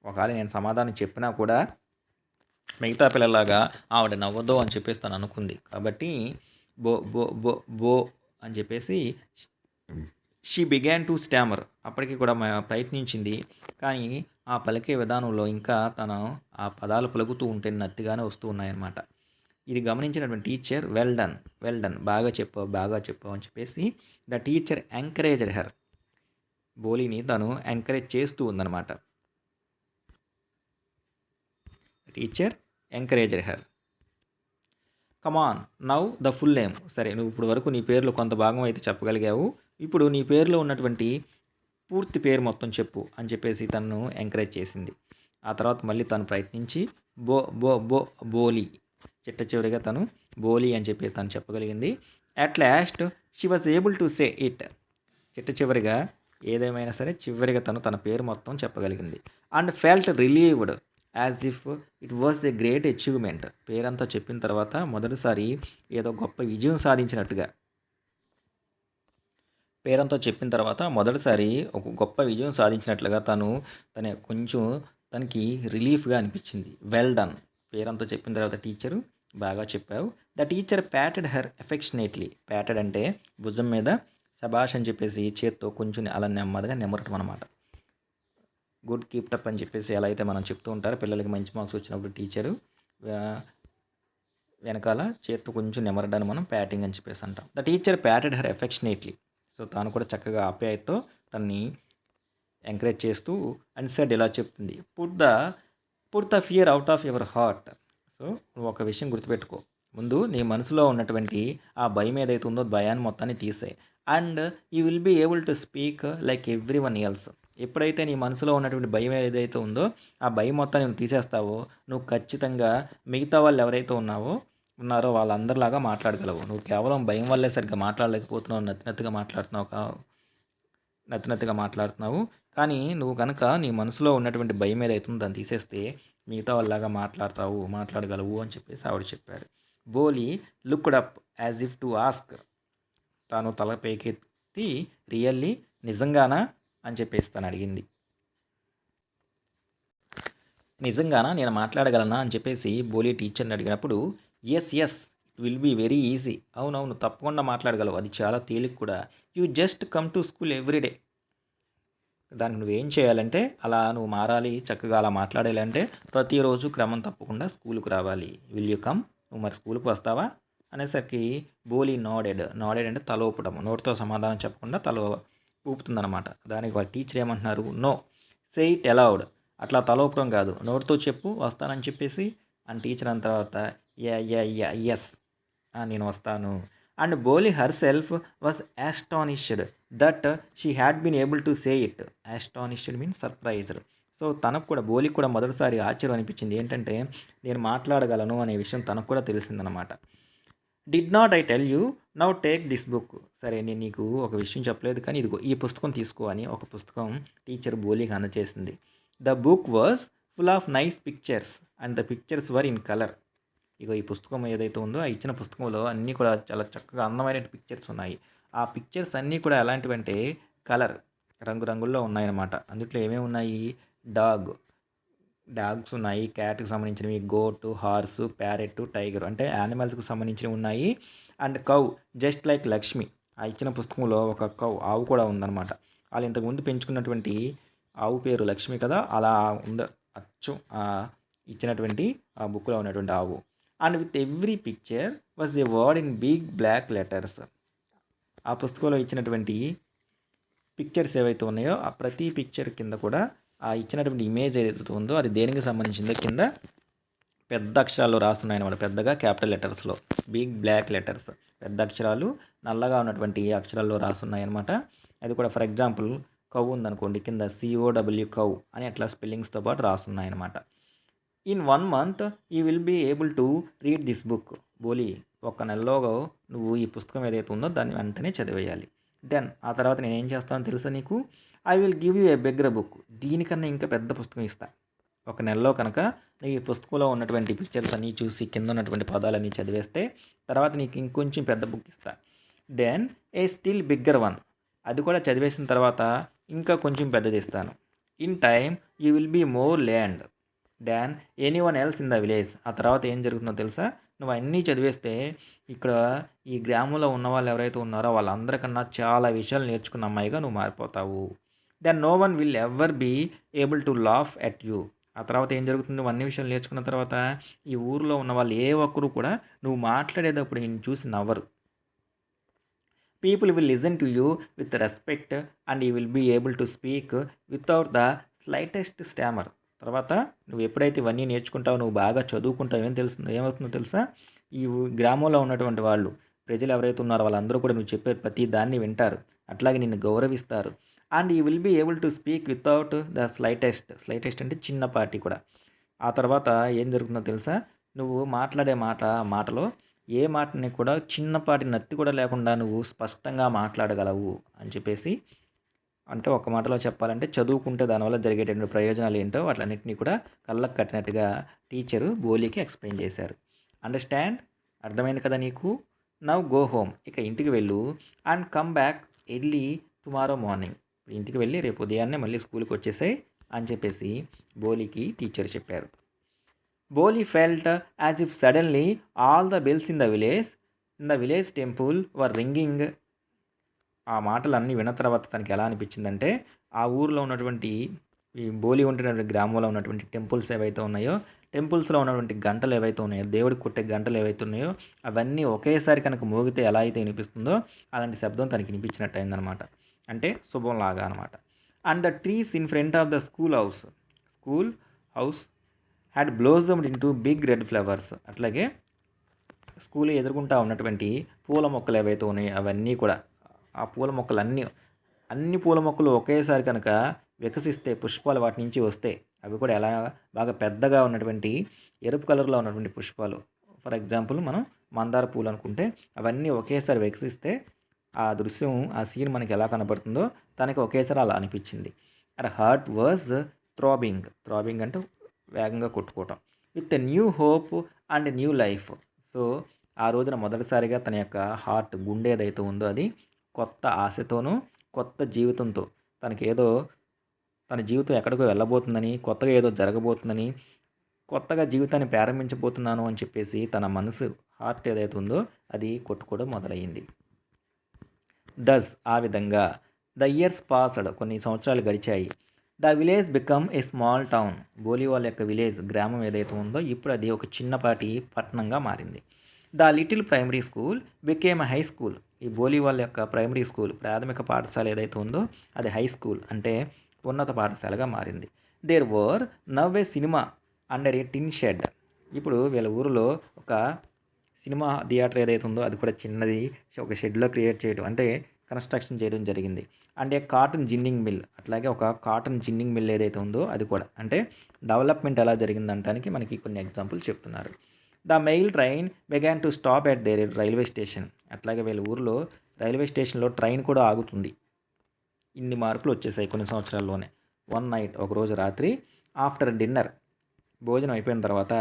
ఒకవేళ నేను సమాధానం చెప్పినా కూడా మిగతా పిల్లలాగా ఆవిడ నవ్వదు అని చెప్పేసి తను అనుకుంది. కాబట్టి బో బో బో బో అని చెప్పేసి షీ బిగాన్ టు స్టామర్, అప్పటికి కూడా ప్రయత్నించింది, కానీ ఆ పలికే విధానంలో ఇంకా తను ఆ పదాలు పలుకుతూ ఉంటే నత్తిగానే వస్తూ ఉన్నాయన్నమాట. ఇది గమనించినటువంటి టీచర్ వెల్ డన్ బాగా చెప్పావు అని చెప్పేసి ద టీచర్ ఎంకరేజ్డ్ హర్, బోలీని తను ఎంకరేజ్ చేస్తూ ఉందన్నమాట. Teacher encouraged her. Come on now the full name, సరే నువ్వు ఇప్పుడు వరకు నీ పేర్లో కొంత భాగం అయితే చెప్పగలిగావు, ఇప్పుడు నీ పేరులో ఉన్నటువంటి పూర్తి పేరు మొత్తం చెప్పు అని చెప్పేసి తనను ఎంకరేజ్ చేసింది. ఆ తర్వాత మళ్ళీ తను ప్రయత్నించి బో బో బో బోలీ, చిట్ట చివరిగా తను బోలీ అని చెప్పి తను చెప్పగలిగింది. At last she was able to say it, చిట్ట చివరిగా ఏదేమైనా సరే చివరిగా తను తన పేరు మొత్తం చెప్పగలిగింది. And felt relieved as if it was a great achievement, పేరంతా చెప్పిన తర్వాత మొదటిసారి ఏదో గొప్ప విజయం సాధించినట్టుగా, పేరంతా చెప్పిన తర్వాత మొదటిసారి ఒక గొప్ప విజయం సాధించినట్లుగా కొంచెం తనకి రిలీఫ్గా అనిపించింది. వెల్ డన్, పేరంతా చెప్పిన తర్వాత టీచరు బాగా చెప్పావు. The teacher patted her affectionately, patted అంటే భుజం మీద శబాష్ అని చెప్పేసి చేత్తో కొంచెం అలా నెమ్మదిగా నెమరటం అనమాట. గుడ్ కీప్ అప్ అని చెప్పేసి ఎలా అయితే మనం చెప్తూ ఉంటారో పిల్లలకి మంచి మార్క్స్ వచ్చినప్పుడు టీచరు వెనకాల చేత్తో కొంచెం నెమరడాన్ని మనం ప్యాటింగ్ అని చెప్పేసి అంటాం. The teacher patted her affectionately, so తాను కూడా చక్కగా ఆప్యాయతతో తనని ఎంకరేజ్ చేస్తూ అండ్ సెడ్ ఇలా చెప్తుంది, put the fear out of your heart. So నువ్వు ఒక విషయం గుర్తుపెట్టుకో, ముందు నీ మనసులో ఉన్నటువంటి ఆ భయం ఏదైతే ఉందో భయాన్ని మొత్తాన్ని తీసేయి. And you will be able to speak like every one else. ఎప్పుడైతే నీ మనసులో ఉన్నటువంటి భయం ఏదైతే ఉందో ఆ భయం మొత్తాన్ని నువ్వు తీసేస్తావో నువ్వు ఖచ్చితంగా మిగతా వాళ్ళు ఎవరైతే ఉన్నారో వాళ్ళందరిలాగా మాట్లాడగలవు. నువ్వు కేవలం భయం వల్లే సరిగ్గా మాట్లాడలేకపోతున్నావు, నత్తినత్తిగా మాట్లాడుతున్నావు. కానీ నువ్వు కనుక నీ మనసులో ఉన్నటువంటి భయం ఏదైతే ఉందో దాన్ని తీసేస్తే మిగతా వాళ్ళలాగా మాట్లాడగలవు అని చెప్పేసి ఆవిడ చెప్పారు. Boli looked up as if to ask, తాను తల పైకెత్తి రియల్లీ నిజంగానా అని చెప్పేసి తను అడిగింది. నిజంగానా నేను మాట్లాడగలనా అని చెప్పేసి బోలీ టీచర్ని అడిగినప్పుడు yes it will be very easy, అవునవును తప్పకుండా మాట్లాడగలవు, అది చాలా తేలిక కూడా. You just come to school everyday, దానికి నువ్వేం చేయాలంటే అలా నువ్వు మారాలి, చక్కగా అలా మాట్లాడాలి అంటే ప్రతిరోజు క్రమం తప్పకుండా స్కూల్కి రావాలి. విల్ యూ కమ్, నువ్వు మరి స్కూల్కి వస్తావా అనేసరికి బోలీ నాడెడ్ అంటే తల ఊపడం, నోటితో సమాధానం చెప్పకుండా తల ఊపుతుందన్నమాట. దానికి వాళ్ళ టీచర్ ఏమంటున్నారు, నో సే ఇట్ అలౌడ్, అట్లా తల ఊపడం కాదు, నోటితో చెప్పు వస్తానని చెప్పేసి. అని టీచర్ అన్న తర్వాత ఎస్ నేను వస్తాను. And Boli herself was astonished that she had been able to say it. Astonished means surprised. So తనకు కూడా బోలీకి కూడా మొదటిసారి ఆశ్చర్యం అనిపించింది, ఏంటంటే నేను మాట్లాడగలను అనే విషయం తనకు కూడా తెలిసిందనమాట. Did not I tell you, now take this book, సరే నేను నీకు ఒక విషయం చెప్పలేదు కానీ ఇదిగో ఈ పుస్తకం తీసుకో అని ఒక పుస్తకం టీచర్ బోలీకి అందజేసింది. The book was full of nice pictures and the pictures were in colour. ఇగో ఈ పుస్తకం ఏదైతే ఉందో ఆ ఇచ్చిన పుస్తకంలో అన్నీ కూడా చాలా చక్కగా అందమైన పిక్చర్స్ ఉన్నాయి. ఆ పిక్చర్స్ అన్నీ కూడా ఎలాంటివంటే రంగురంగుల్లో ఉన్నాయన్నమాట. అందులో ఏమేమి ఉన్నాయి, డాగ్స్ ఉన్నాయి, క్యాట్కి సంబంధించినవి, గోటు, హార్సు, ప్యారెట్, టైగర్ అంటే యానిమల్స్కి సంబంధించినవి ఉన్నాయి. And cow just like Lakshmi, ఆ ఇచ్చిన పుస్తకంలో ఒక ఆవు కూడా ఉందన్నమాట. వాళ్ళు ఇంతకుముందు పెంచుకున్నటువంటి ఆవు పేరు లక్ష్మి కదా, అలా ఉంది అచ్చు ఇచ్చినటువంటి ఆ బుక్లో ఉన్నటువంటి ఆవు. And with every picture was a word in big black letters. ఆ పుస్తకంలో ఇచ్చినటువంటి పిక్చర్స్ ఏవైతే ఉన్నాయో ఆ ప్రతి పిక్చర్ కింద కూడా ఆ ఇచ్చినటువంటి ఇమేజ్ ఏదైతే ఉందో అది దేనికి సంబంధించిందో కింద పెద్ద అక్షరాల్లో రాస్తున్నాయన్నమాట. పెద్దగా క్యాపిటల్ లెటర్స్లో బిగ్ బ్లాక్ లెటర్స్, పెద్ద అక్షరాలు నల్లగా ఉన్నటువంటి అక్షరాల్లో రాస్తున్నాయన్నమాట. అది కూడా ఫర్ ఎగ్జాంపుల్ కవ్ ఉందనుకోండి, కింద COW కవ్ అని అట్లా స్పెల్లింగ్స్తో పాటు రాస్తున్నాయన్నమాట. In 1 month you will be able to read this book. Boli, ఒక నెలలో నువ్వు ఈ పుస్తకం ఏదైతే ఉందో దాన్ని వెంటనే చదివేయాలి. దెన్ ఆ తర్వాత నేను ఏం చేస్తానో తెలుసా నీకు? I will give you a bigger book. దీనికన్నా ఇంకా పెద్ద పుస్తకం ఇస్తా. ఒక నెలలో కనుక నువ్వు ఈ పుస్తకంలో ఉన్నటువంటి పిక్చర్స్ అన్నీ చూసి కింద ఉన్నటువంటి పదాలన్నీ చదివేస్తే తర్వాత నీకు ఇంకొంచెం పెద్ద బుక్ ఇస్తా. Then a still bigger one. అది కూడా చదివేసిన తర్వాత ఇంకా కొంచెం పెద్దది ఇస్తాను. In time you will be more learned than anyone else in the village. ఆ తర్వాత ఏం జరుగుతుందో తెలుసా? నువ్వు అన్నీ చదివేస్తే ఇక్కడ ఈ గ్రామంలో ఉన్న వాళ్ళు ఎవరైతే ఉన్నారో వాళ్ళందరికన్నా చాలా విషయాలు నేర్చుకున్న అమ్మాయిగా నువ్వు మారిపోతావు. Then no one will ever be able to laugh at you. ఆ తర్వాత ఏం జరుగుతుంది? నువ్వు అన్ని విషయాలు నేర్చుకున్న తర్వాత ఈ ఊరిలో ఉన్న వాళ్ళు ఏ ఒక్కరు కూడా నువ్వు మాట్లాడేటప్పుడు నిన్ను చూసి నవ్వరు. People will listen to you with respect and you will be able to speak without the slightest stammer. తర్వాత నువ్వు ఎప్పుడైతే ఇవన్నీ నేర్చుకుంటావో, నువ్వు బాగా చదువుకుంటావు, ఏమవుతుందో తెలుసా? ఈ గ్రామంలో ఉన్నటువంటి వాళ్ళు, ప్రజలు ఎవరైతే ఉన్నారో వాళ్ళందరూ కూడా నువ్వు చెప్పే ప్రతి దాన్ని వింటారు, అట్లాగే నిన్ను గౌరవిస్తారు. And you will be able to speak without the slightest అంటే చిన్నపాటి కూడా. ఆ తర్వాత ఏం జరుగుతుందో తెలుసా? నువ్వు మాట్లాడే మాటలో ఏ మాటని కూడా చిన్నపాటి నత్తి కూడా లేకుండా నువ్వు స్పష్టంగా మాట్లాడగలవు అని చెప్పేసి, అంటే ఒక మాటలో చెప్పాలంటే చదువుకుంటే దానివల్ల జరిగేటువంటి ప్రయోజనాలు ఏంటో వాటిలన్నింటినీ కూడా కళ్ళకు కట్టినట్టుగా టీచరు బోలీకి ఎక్స్ప్లెయిన్ చేశారు. అండర్స్టాండ్? అర్థమైంది కదా నీకు? Now go home. ఇక ఇంటికి వెళ్ళు. And come back early tomorrow morning. ఇంటికి వెళ్ళి రేపు ఉదయాన్నే మళ్ళీ స్కూల్కి వచ్చేసాయి అని చెప్పేసి బోలీకి టీచర్ చెప్పారు. Boli felt as if suddenly all the bells in the village temple were ringing. ఆ మాటలన్నీ విన్న తర్వాత తనకి ఎలా అనిపించిందంటే, ఆ ఊరిలో ఉన్నటువంటి ఈ బోలి ఉంటున్న గ్రామంలో ఉన్నటువంటి టెంపుల్స్ ఏవైతే ఉన్నాయో, టెంపుల్స్లో ఉన్నటువంటి గంటలు ఏవైతే ఉన్నాయో, దేవుడికి కొట్టే గంటలు ఏవైతే ఉన్నాయో అవన్నీ ఒకేసారి కనుక మోగితే ఎలా అయితే వినిపిస్తుందో అలాంటి శబ్దం తనకి వినిపించినట్టు అయిందనమాట. అంటే శుభంలాగా అనమాట. And the trees in front of the school house had blossomed into big red flowers. అట్లాగే స్కూల్ ఎదుర్కొంటా ఉన్నటువంటి పూల మొక్కలు ఏవైతే ఉన్నాయో అవన్నీ కూడా, ఆ పూల మొక్కలు అన్ని పూల మొక్కలు ఒకేసారి కనుక వికసిస్తే, పుష్పాలు వాటి నుంచి వస్తే, అవి కూడా ఎలా బాగా పెద్దగా ఉన్నటువంటి ఎరుపు కలర్లో ఉన్నటువంటి పుష్పాలు, ఫర్ ఎగ్జాంపుల్ మనం మందార పూలు అనుకుంటే అవన్నీ ఒకేసారి వికసిస్తే ఆ దృశ్యం, ఆ సీన్ మనకి ఎలా కనబడుతుందో తనకి ఒకేసారి అలా అనిపించింది. అర్ హార్ట్ వాజ్ థ్రాబింగ్ అంటే వేగంగా కొట్టుకోవటం. With a new hope and new life. So ఆ రోజున మొదటిసారిగా తన యొక్క హార్ట్, గుండె ఏదైతే ఉందో అది కొత్త ఆశతోనూ కొత్త జీవితంతో, తన జీవితం ఎక్కడికో వెళ్ళబోతుందని, కొత్తగా ఏదో జరగబోతుందని, కొత్తగా జీవితాన్ని ప్రారంభించబోతున్నాను అని చెప్పేసి తన మనసు, హార్ట్ ఏదైతే ఉందో అది కొట్టుకోవడం మొదలయ్యింది. దస్ ఆ విధంగా ద ఇయర్స్ పాస్డ్, కొన్ని సంవత్సరాలు గడిచాయి. The village become a small town. Boli వాళ్ళ యొక్క విలేజ్, గ్రామం ఏదైతే ఉందో ఇప్పుడు అది ఒక చిన్నపాటి పట్టణంగా మారింది. The little primary school became high school. ఈ బోలీ వాళ్ళ యొక్క ప్రైమరీ స్కూల్, ప్రాథమిక పాఠశాల ఏదైతే ఉందో అది హై స్కూల్ అంటే ఉన్నత పాఠశాలగా మారింది. There were now a cinema under a tin shed. ఇప్పుడు వీళ్ళ ఊరిలో ఒక సినిమా థియేటర్ ఏదైతే ఉందో అది కూడా చిన్నది ఒక షెడ్లో క్రియేట్ చేయడం, అంటే కన్స్ట్రక్షన్ చేయడం జరిగింది. And a cotton ginning mill, అట్లాగే ఒక కాటన్ జిన్నింగ్ మిల్ ఏదైతే ఉందో అది కూడా, అంటే డెవలప్మెంట్ ఎలా జరిగిందంటానికి మనకి కొన్ని ఎగ్జాంపుల్ చెప్తున్నారు. The mail train began to stop at their railway station. అట్లాగే వీళ్ళ ఊరిలో రైల్వే స్టేషన్లో ట్రైన్ కూడా ఆగుతుంది. ఇన్ని మార్పులు వచ్చేసాయి కొన్ని సంవత్సరాల్లోనే. వన్ నైట్, ఒకరోజు రాత్రి, ఆఫ్టర్ డిన్నర్, భోజనం అయిపోయిన తర్వాత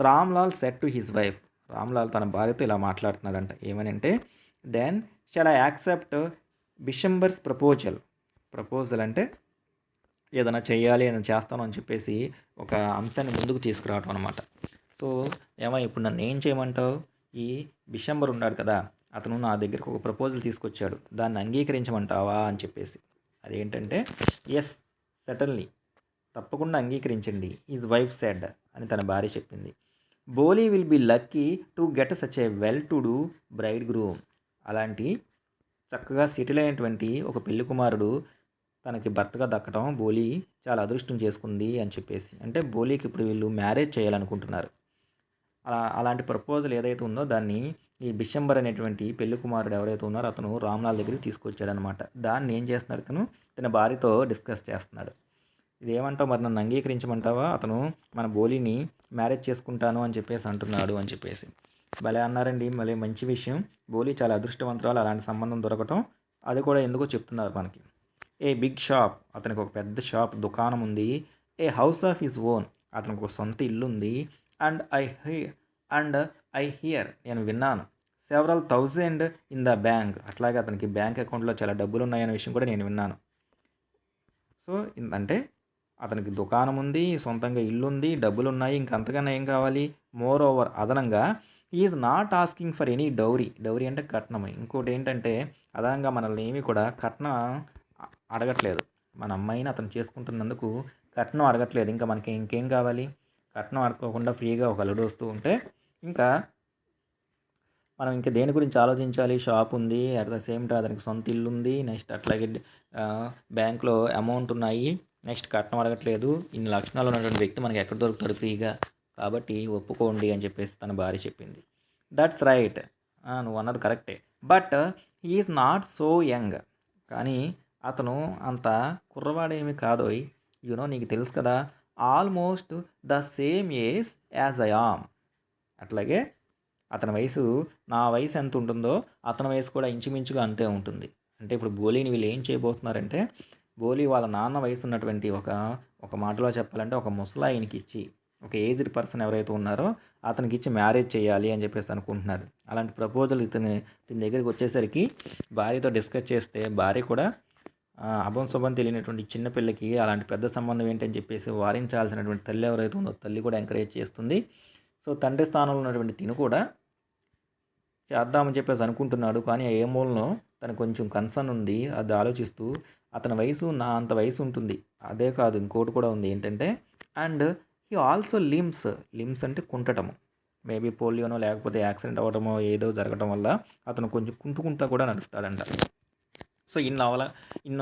Ramlal said to his wife. Ramlal తన భార్యతో ఇలా మాట్లాడుతున్నాడంట. ఏమనంటే, then shall I accept Bishamber's proposal అంటే ఏదైనా చేయాలి, నేను చేస్తాను అని చెప్పేసి ఒక అంశాన్ని ముందుకు తీసుకురావటం అనమాట. సో ఇప్పుడు నన్ను ఏం చేయమంటావు? ఈ బిషంబర్ ఉన్నాడు కదా, అతను నా దగ్గరకు ఒక ప్రపోజల్ తీసుకొచ్చాడు, దాన్ని అంగీకరించమంటావా అని చెప్పేసి. అదేంటంటే, ఎస్ సర్టన్లీ, తప్పకుండా అంగీకరించండి, ఈజ్ వైఫ్ సెడ్ అని తన భార్య చెప్పింది. Boli will be lucky to get such a well to do bridegroom. అలాంటి చక్కగా సెటిల్ అయినటువంటి ఒక పెళ్లి కుమారుడు తనకి భర్తగా దక్కడం బోలీ చాలా అదృష్టం చేసుకుంది అని చెప్పేసి. అంటే బోలీకి ఇప్పుడు వీళ్ళు మ్యారేజ్ చేయాలనుకుంటున్నారు. అలాంటి ప్రపోజల్ ఏదైతే ఉందో దాన్ని ఈ బిషంబర్ అనేటువంటి పెళ్లి కుమారుడు ఎవరైతే ఉన్నారో అతను రామ్లాల్ దగ్గరికి తీసుకొచ్చాడనమాట. దాన్ని ఏం చేస్తున్నాడు ఇతను తన భార్యతో డిస్కస్ చేస్తున్నాడు. ఇదేమంటావు, మరి నన్ను అంగీకరించమంటావా, అతను మన బోలీని మ్యారేజ్ చేసుకుంటాను అని చెప్పేసి అంటున్నాడు అని చెప్పేసి. భలే అన్నారండి, మళ్ళీ మంచి విషయం. బోలీ చాలా అదృష్టవంతురాలు అలాంటి సంబంధం దొరకటం. అది కూడా ఎందుకో చెప్తున్నారు మనకి. ఏ బిగ్ షాప్, అతనికి ఒక పెద్ద షాప్ దుకాణం ఉంది. ఏ హౌస్ ఆఫ్ హిజ్ ఓన్, అతనికి ఒక సొంత ఇల్లు ఉంది. అండ్ ఐ హియర్, నేను విన్నాను. Several thousand in the bank, అట్లాగే అతనికి బ్యాంక్ అకౌంట్లో చాలా డబ్బులు ఉన్నాయనే విషయం కూడా నేను విన్నాను. సో అంటే అతనికి దుకాణం ఉంది, సొంతంగా ఇల్లు ఉంది, డబ్బులు ఉన్నాయి, ఇంకంతకన్నా ఏం కావాలి. మోర్ ఓవర్, అదనంగా is not asking for any dowry. Dowry అంటే కట్నం. ఇంకోటి ఏంటంటే అదనంగా మనల్ని ఏమీ కూడా కట్నం అడగట్లేదు. మన అమ్మాయిని అతను చేసుకుంటున్నందుకు కట్నం అడగట్లేదు. ఇంకా మనకి ఇంకేం కావాలి. కట్నం అడుక్కోకుండా ఫ్రీగా ఒక అల్లుడు వస్తూ ఉంటే ఇంకా మనం ఇంకా దేని గురించి ఆలోచించాలి. షాప్ ఉంది, అట్ ద సేమ్ టైం అతనికి సొంత ఇల్లు ఉంది, నెక్స్ట్ అట్లాగే బ్యాంక్లో అమౌంట్ ఉన్నాయి, నెక్స్ట్ కట్నం అడగట్లేదు. ఇన్ని లక్షణాలు ఉన్నటువంటి వ్యక్తి మనకి ఎక్కడ దొరుకుతాడు ఫ్రీగా. కాబట్టి ఒప్పుకోండి అని చెప్పేసి తన భార్య చెప్పింది. దట్స్ రైట్, నువ్వు అన్నది కరెక్టే. But he's not so young, కానీ అతను అంత కుర్రవాడేమి కాదోయ్. నీకు తెలుసు కదా, almost the same age as I am. అట్లాగే అతని వయసు నా వయసు ఎంత ఉంటుందో అతని వయసు కూడా ఇంచుమించుగా అంతే ఉంటుంది. అంటే ఇప్పుడు బోలీని వీళ్ళు ఏం చేయబోతున్నారంటే, బోలీ వాళ్ళ నాన్న వయసు ఉన్నటువంటి ఒక మాటలో చెప్పాలంటే ఒక ముసలాయనకి ఇచ్చి, ఒక ఏజ్డ్ పర్సన్ ఎవరైతే ఉన్నారో అతనికి ఇచ్చి మ్యారేజ్ చేయాలి అని చెప్పేసి అనుకుంటున్నారు. అలాంటి ప్రపోజల్ ఇతని దగ్గరికి వచ్చేసరికి భార్యతో డిస్కస్ చేస్తే భార్య కూడా అభం శుభం తెలియనటువంటి చిన్న పిల్లకి అలాంటి పెద్ద సంబంధం ఏంటని చెప్పేసి వారించాల్సినటువంటి తల్లి ఎవరైతే ఉందో తల్లి కూడా ఎంకరేజ్ చేస్తుంది. సో తండ్రి స్థానంలో ఉన్నటువంటి తిను కూడా చేద్దామని చెప్పేసి అనుకుంటున్నాడు. కానీ ఏ మూలనో తనకు కొంచెం కన్సర్న్ ఉంది. అది ఆలోచిస్తూ అతని వయసు నా అంత వయసు ఉంటుంది. అదే కాదు, ఇంకోటి కూడా ఉంది ఏంటంటే, అండ్ హీ ఆల్సో లిమ్స్ అంటే కుంటటము. మేబీ పోలియోనో లేకపోతే యాక్సిడెంట్ అవ్వడమో ఏదో జరగడం వల్ల అతను కొంచెం కుంటుకుంటా కూడా నడుస్తాడంట. సో ఇన్ని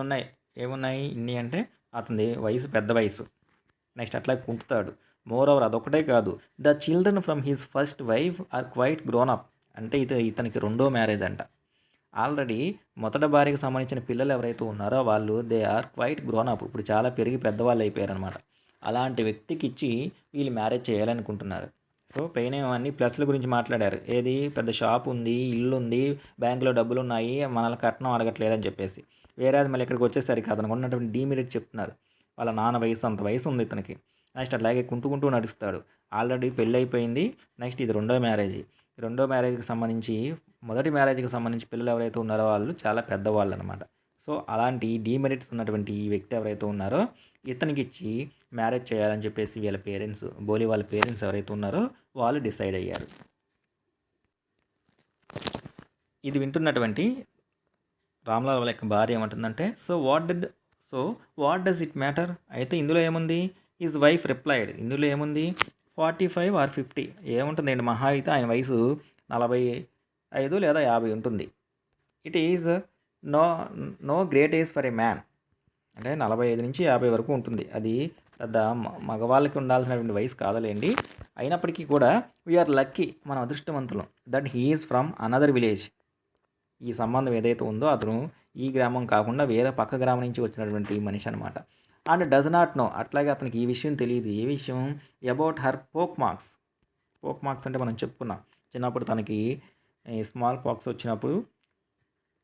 ఉన్నాయి. ఏమున్నాయి ఇన్ని అంటే, అతని వయసు పెద్ద వయసు, నెక్స్ట్ అట్లా కుంటుతాడు. మోర్ ఓవర్ అదొకటే కాదు, the children from his first wife are quite grown up. అంటే ఇతనికి రెండో మ్యారేజ్ అంట. ఆల్రెడీ మొదటి భార్యకు సంబంధించిన పిల్లలు ఎవరైతే ఉన్నారో వాళ్ళు they are quite grown up, ఇప్పుడు చాలా పెరిగి పెద్దవాళ్ళు అయిపోయారనమాట. అలాంటి వ్యక్తికి ఇచ్చి వీళ్ళు మ్యారేజ్ చేయాలనుకుంటున్నారు. సో పైన అన్ని ప్లస్ల గురించి మాట్లాడారు. ఏది, పెద్ద షాప్ ఉంది, ఇల్లు ఉంది, బ్యాంకులో డబ్బులు ఉన్నాయి, మనల్ని కట్నం అడగట్లేదని చెప్పేసి. వేరే మళ్ళీ ఇక్కడికి వచ్చేసరికి అతనికి ఉన్నటువంటి డీమెరిట్ చెప్తున్నారు. వాళ్ళ నాన్న వయసు అంత వయసు ఉంది ఇతనికి. నెక్స్ట్ అట్లాగే కుంటూ నడుస్తాడు. ఆల్రెడీ పెళ్ళి అయిపోయింది. నెక్స్ట్ ఇది రెండో మ్యారేజ్కి సంబంధించి, మొదటి మ్యారేజ్కి సంబంధించి పిల్లలు ఎవరైతే ఉన్నారో వాళ్ళు చాలా పెద్దవాళ్ళు అనమాట. సో అలాంటి డీమెరిట్స్ ఉన్నటువంటి ఈ వ్యక్తి ఎవరైతే ఉన్నారో ఇతనికి ఇచ్చి మ్యారేజ్ చేయాలని చెప్పేసి వీళ్ళ పేరెంట్స్, బోలీ వాళ్ళ పేరెంట్స్ ఎవరైతే ఉన్నారో వాళ్ళు డిసైడ్ అయ్యారు. ఇది వింటున్నటువంటి రామ్లాల్ వాళ్ళ యొక్క భార్య ఏమంటుందంటే, so what does it matter, అయితే ఇందులో ఏముంది. హిజ్ వైఫ్ రిప్లైడ్, ఇందులో ఏముంది, 45 or 50 ఏముంటుందండి, మహా అయితే ఆయన వయసు 45 లేదా 50 ఉంటుంది. It is no great age for a man, అంటే 45 నుంచి 50 వరకు ఉంటుంది. అది పెద్ద మగవాళ్ళకి ఉండాల్సినటువంటి వయసు కాదలేండి. అయినప్పటికీ కూడా వీఆర్ లక్కీ, మనం అదృష్టవంతులం, that he is from another village. ఈ సంబంధం ఏదైతే ఉందో అతను ఈ గ్రామం కాకుండా వేరే పక్క గ్రామం నుంచి వచ్చినటువంటి మనిషి అనమాట. అండ్ డస్ నాట్ నో, అట్లాగే అతనికి ఈ విషయం తెలియదు. ఏ విషయం, అబౌట్ హర్ పోక్ మార్క్స్ అంటే మనం చెప్పుకున్నాం చిన్నప్పుడు తనకి స్మాల్ పాక్స్ వచ్చినప్పుడు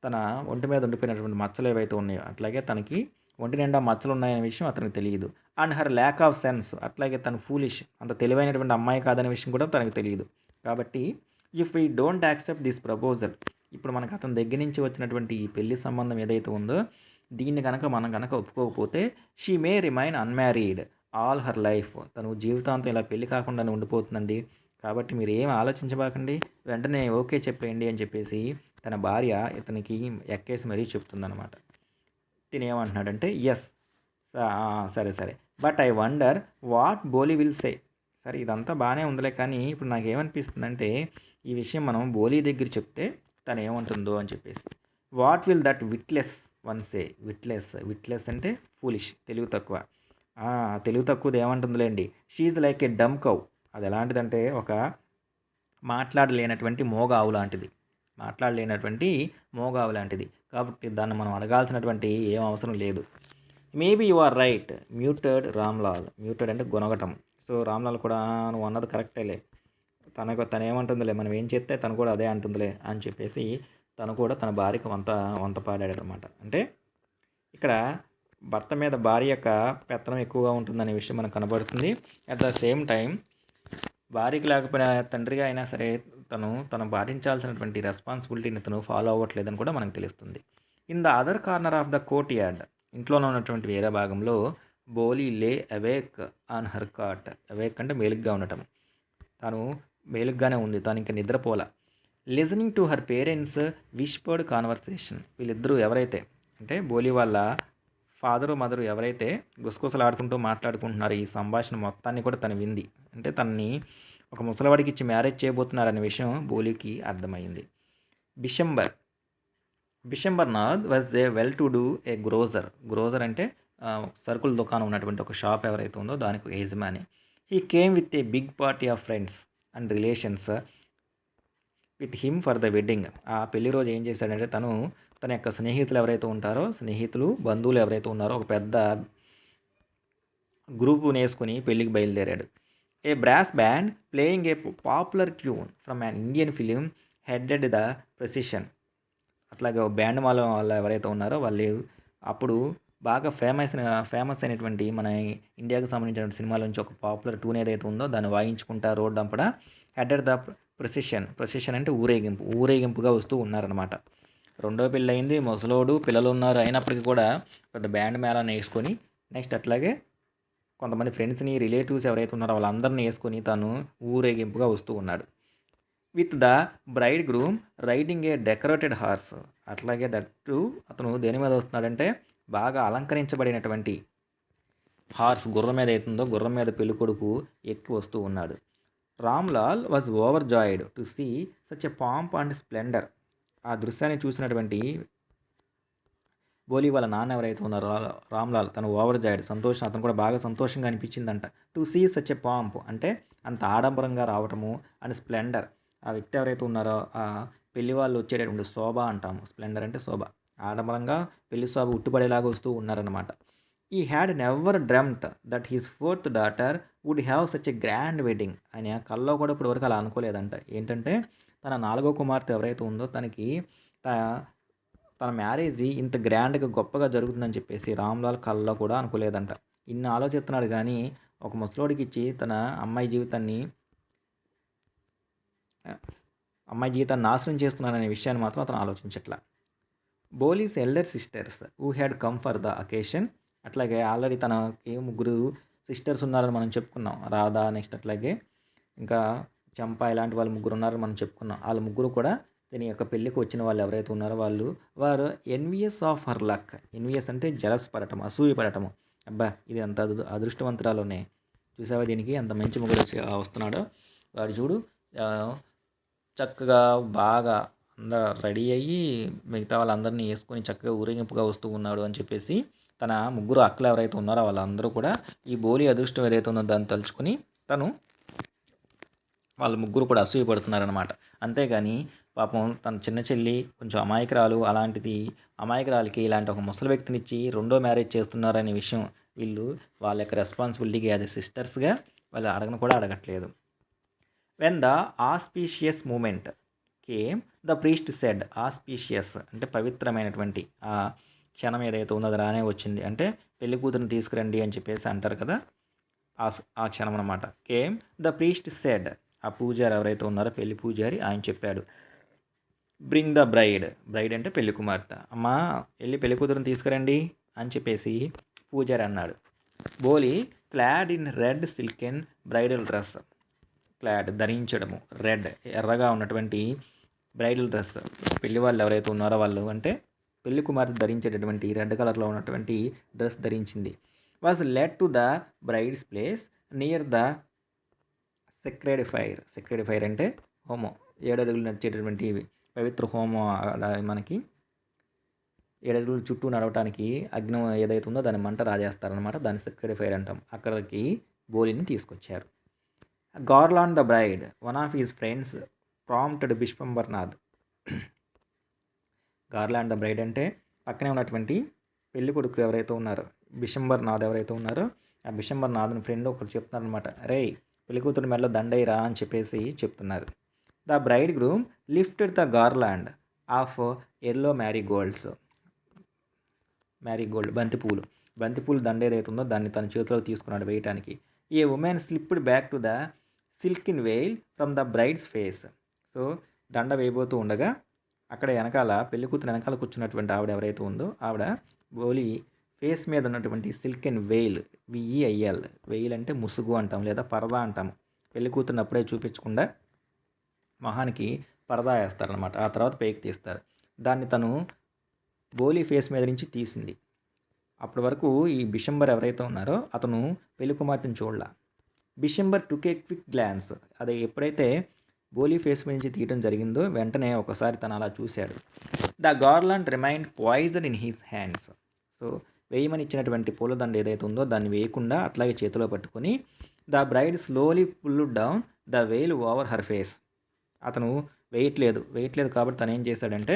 తన ఒంటి మీద ఉండిపోయినటువంటి మచ్చలు ఏవైతే ఉన్నాయో అట్లాగే తనకి ఒంటి నిండా మచ్చలు ఉన్నాయనే విషయం అతనికి తెలియదు. And her lack of sense, అట్లాగే తను ఫూలిష్, అంత తెలివైనటువంటి అమ్మాయి కాదనే విషయం కూడా తనకు తెలియదు. కాబట్టి if we don't accept this proposal, ఇప్పుడు మనకు అతని దగ్గర నుంచి వచ్చినటువంటి ఈ పెళ్లి సంబంధం ఏదైతే ఉందో దీన్ని మనం కనుక ఒప్పుకోకపోతే she may remain unmarried all her life, తను జీవితాంతం ఇలా పెళ్లి కాకుండానే ఉండిపోతుందండి. కాబట్టి మీరు ఏం ఆలోచించబాకండి, వెంటనే ఓకే చెప్పేయండి అని చెప్పేసి తన భార్య ఇతనికి ఎక్కేసి మరీ చెప్తుందనమాట. తినేమంటున్నాడంటే, ఎస్ సరే but I wonder what Boli will say. సరే ఇదంతా బాగానే ఉందిలే కానీ ఇప్పుడు నాకేమనిపిస్తుందంటే ఈ విషయం మనం బోలీ దగ్గర చెప్తే తను ఏమంటుందో అని చెప్పేసి. What will that witless one say? Witless అంటే ఫూలిష్, తెలివి తక్కువ. తెలివి తక్కువది ఏమంటుందిలేండి, she's like a dumb cow. అది ఎలాంటిదంటే ఒక మాట్లాడలేనటువంటి మోగావు లాంటిది. మోగావు లాంటిది. కాబట్టి దాన్ని మనం అడగాల్సినటువంటి ఏం అవసరం లేదు. Maybe you are right muttered Ramlal. Muttered అంటే గొనగటం. సో రామ్లాల్ కూడా నువ్వు అన్నది కరెక్టేలే, తను ఏమంటుందిలే, మనం ఏం చేస్తే తను కూడా అదే అంటుందిలే అని చెప్పేసి తను కూడా తన భార్యకు వంత పాడాడనమాట. అంటే ఇక్కడ భర్త మీద భార్య యొక్క పెత్తనం ఎక్కువగా ఉంటుందనే విషయం మనకు కనబడుతుంది. అట్ ద సేమ్ టైం భార్యకి లేకపోయినా తండ్రిగా అయినా సరే తను పాటించాల్సినటువంటి రెస్పాన్సిబిలిటీని తను ఫాలో అవ్వట్లేదని కూడా మనకు తెలుస్తుంది. In the other corner of the courtyard, ఇంట్లోనే ఉన్నటువంటి వేరే భాగంలో Boli lay awake on her cot. Awake అంటే మేలుగ్గా ఉండటం. తను మేలుగ్గానే ఉంది, తను ఇంకా నిద్రపోల. Listening to her parents whispered conversation. వీళ్ళిద్దరూ ఎవరైతే అంటే బోలీ వాళ్ళ ఫాదరు మదరు ఎవరైతే గుసగుసలాడుకుంటూ మాట్లాడుకుంటున్నారో ఈ సంభాషణ మొత్తాన్ని కూడా తను వింది. అంటే తనని ఒక ముసలివాడికి ఇచ్చి మ్యారేజ్ చేయబోతున్నారనే విషయం బోలీకి అర్థమైంది. Bishambarnath was a well to do a grocer అంటే సరుకుల దుకాణం ఉన్నటువంటి ఒక షాప్ ఎవరైతే ఉందో దానికి యజమాని. He came with a big party of friends and relations with him for the wedding. ఆ పెళ్లి రోజు ఏం చేశాడంటే తన యొక్క స్నేహితులు ఎవరైతే ఉంటారో, బంధువులు ఎవరైతే ఉన్నారో ఒక పెద్ద గ్రూపుని వేసుకుని పెళ్ళికి బయలుదేరాడు. A brass band playing a popular tune from an Indian film headed the procession. అట్లాగే బ్యాండ్ వాళ్ళు ఎవరైతే ఉన్నారో వాళ్ళు అప్పుడు బాగా ఫేమస్ అయినటువంటి మన ఇండియాకు సంబంధించిన సినిమాల నుంచి ఒక పాపులర్ ట్యూన్ ఏదైతే ఉందో దాన్ని వాయించుకుంటా రోడ్ అంపడ హెడెడ్ ద ప్రొసిషన్ అంటే ఊరేగింపుగా వస్తూ ఉన్నారనమాట. రెండో పెళ్ళి అయింది, ముసలోడు పిల్లలు ఉన్నారు, అయినప్పటికీ కూడా పెద్ద బ్యాండ్ మేళాన్ని వేసుకొని నెక్స్ట్ అట్లాగే కొంతమంది ఫ్రెండ్స్ని రిలేటివ్స్ ఎవరైతే ఉన్నారో వాళ్ళందరినీ వేసుకొని తను ఊరేగింపుగా వస్తూ ఉన్నాడు. With the bride groom riding A decorated horse. అట్లాగే దట్టు అతను దేని మీద వస్తున్నాడంటే బాగా అలంకరించబడినటువంటి హార్స్, గుర్రం మీద అవుతుందో గుర్రం మీద పెళ్ళికొడుకు ఎక్కి వస్తూ ఉన్నాడు. Ramlal was overjoyed to see such a pomp and splendour. ఆ దృశ్యాన్ని చూసినటువంటి బోలీ వాళ్ళ నాన్న ఎవరైతే ఉన్నారో రామ్లాల్ తను ఓవర్ జాయిడ్, అతను కూడా బాగా సంతోషంగా అనిపించిందంట. To see such a pomp అంటే అంత ఆడంబరంగా రావటము, అండ్ స్ప్లెండర్ ఆ వ్యక్తి ఎవరైతే ఉన్నారో ఆ పెళ్లి వాళ్ళు వచ్చేటటువంటి శోభ అంటాము, స్ప్లెండర్ అంటే శోభ, ఆడంబరంగా పెళ్లి శోభ ఉట్టుపడేలాగా వస్తూ ఉన్నారనమాట. He had never dreamt that his fourth daughter would have such a grand wedding. ఆయన కల్లో కూడా ఇప్పటి వరకు అలా అనుకోలేదంట. ఏంటంటే తన 4వ కుమార్తె ఎవరైతే ఉందో తనకి తన మ్యారేజ్ ఇంత గ్రాండ్గా గొప్పగా జరుగుతుందని చెప్పేసి రామ్లాల్ కల్లో కూడా అనుకోలేదంట. ఇన్ని ఆలోచిస్తున్నాడు కానీ ఒక ముసలోడికి ఇచ్చి తన అమ్మాయి జీవితాన్ని నాశనం చేస్తున్నాడనే విషయాన్ని మాత్రం అతను ఆలోచించట్లా. Boli's elder sisters who had come for the occasion. అట్లాగే ఆల్రెడీ తనకి 3 సిస్టర్స్ ఉన్నారని మనం చెప్పుకున్నాం, రాధా, నెక్స్ట్ అట్లాగే ఇంకా చంప, ఇలాంటి వాళ్ళు 3 ఉన్నారని మనం చెప్పుకున్నాం. వాళ్ళ 3 కూడా దీని యొక్క పెళ్ళికి వచ్చిన వాళ్ళు ఎవరైతే ఉన్నారో వారు envious of her luck. Envious అంటే జలస్ పడటం, అసూయ పడటము. అబ్బా ఇది అంత అదృష్టవంతురాలోనే, చూసావా దీనికి అంత మంచి మొగుడు వస్తున్నాడో, వాడు చూడు చక్కగా బాగా అందరూ రెడీ అయ్యి మిగతా వాళ్ళందరినీ వేసుకొని చక్కగా ఊరేగింపుగా వస్తూ ఉన్నాడు అని చెప్పేసి తన 3 అక్కలు ఎవరైతే ఉన్నారో వాళ్ళందరూ కూడా ఈ బోలీ అదృష్టం ఏదైతే ఉందో దాన్ని తలుచుకుని వాళ్ళ 3 కూడా అసూయపడుతున్నారనమాట. అంతేగాని పాపం తన చిన్న చెల్లి కొంచెం అమాయకురాలు, అలాంటిది అమాయకురాలకి ఇలాంటి ఒక ముసలి వ్యక్తినిచ్చి రెండో మ్యారేజ్ చేస్తున్నారనే విషయం వీళ్ళు వాళ్ళ యొక్క రెస్పాన్సిబిలిటీకి యాజ్ ఎ సిస్టర్స్గా వాళ్ళు అడగట్లేదు. When the auspicious moment came the priest said. Auspicious అంటే పవిత్రమైనటువంటి ఆ క్షణం ఏదైతే ఉందో అది రానే వచ్చింది. అంటే పెళ్లి కూతురుని తీసుకురండి అని చెప్పేసి అంటారు కదా, ఆ క్షణం అనమాట. Came the priest said. ఆ పూజారి ఎవరైతే ఉన్నారో పెళ్లి పూజారి ఆయన చెప్పాడు, బ్రింగ్ ద బ్రైడ్ అంటే పెళ్లి కుమార్తె, అమ్మా వెళ్ళి పెళ్లి కూతురుని తీసుకురండి అని చెప్పేసి పూజారి అన్నాడు. Boli clad in red silken bridal dress. Clad ధరించడము, రెడ్ ఎర్రగా ఉన్నటువంటి బ్రైడల్ డ్రెస్, పెళ్లి వాళ్ళు ఎవరైతే ఉన్నారో వాళ్ళు అంటే పెళ్లి కుమార్తె ధరించేటటువంటి రెడ్ కలర్లో ఉన్నటువంటి డ్రెస్ ధరించింది. Was led to the bride's place near the sacred fire అంటే హోమం. 7 అడుగులు నడిచేటటువంటి పవిత్ర హోమం. అలా మనకి 7 అడుగుల చుట్టూ నడవటానికి అగ్ని ఏదైతే ఉందో దాన్ని మంట రాజేస్తారనమాట. దాన్ని సెక్రెడ్ ఫైర్ అంటాం. అక్కడికి బోలిని తీసుకొచ్చారు. Garland the bride, one of his friends prompted Bishwambarnath. Garland the bride అంటే పక్కనే ఉన్నటువంటి పెళ్లి కొడుకు ఎవరైతే ఉన్నారో, బిశంబర్నాథ్ ఎవరైతే ఉన్నారో, ఆ బిశంబర్నాథ్ని ఫ్రెండ్ ఒకరు చెప్తున్నారనమాట. రే పెళ్లి కూతురు మెడలో దండైరా అని చెప్పేసి చెప్తున్నారు. The bridegroom lifted the garland of yellow marigold, బంతిపూలు దండ ఏదైతే ఉందో దాన్ని తన చేతిలో తీసుకున్నాడు వేయటానికి. A woman slipped back to the silken veil from the bride's face. So దండ వేయబోతూ ఉండగా అక్కడ వెనకాల పెళ్లి కూతురు వెనకాల కూర్చున్నటువంటి ఆవిడ ఎవరైతే ఉందో ఆవిడ బోలి ఫేస్ మీద ఉన్నటువంటి సిల్కెన్ వెయిల్, విఈఐఎల్, వెయిల్ అంటే ముసుగు అంటాం లేదా పరదా అంటాము. పెళ్లి కూతురుని అప్పుడే చూపించకుండా మొహానికి పరదా వేస్తారనమాట. ఆ తర్వాత పైకి తీస్తారు. దాన్ని తను బోలి ఫేస్ మీద నుంచి తీసింది. అప్పటి వరకు ఈ బిశంబర్ ఎవరైతే ఉన్నారో అతను పెళ్లి కుమార్తెను చూడలా. బిశంబర్ టుక్ ఏ క్విక్ గ్లాన్స్. అది ఎప్పుడైతే బోలీ ఫేస్ మీద నుంచి తీయడం జరిగిందో వెంటనే ఒకసారి తను అలా చూశాడు. The garland remind poison in his hands. So వేయమని ఇచ్చినటువంటి పూలదండ ఏదైతే ఉందో దాన్ని వేయకుండా అట్లాగే చేతిలో పట్టుకొని the bride slowly pulled down the veil over her face. అతను వేయట్లేదు కాబట్టి తను ఏం చేశాడంటే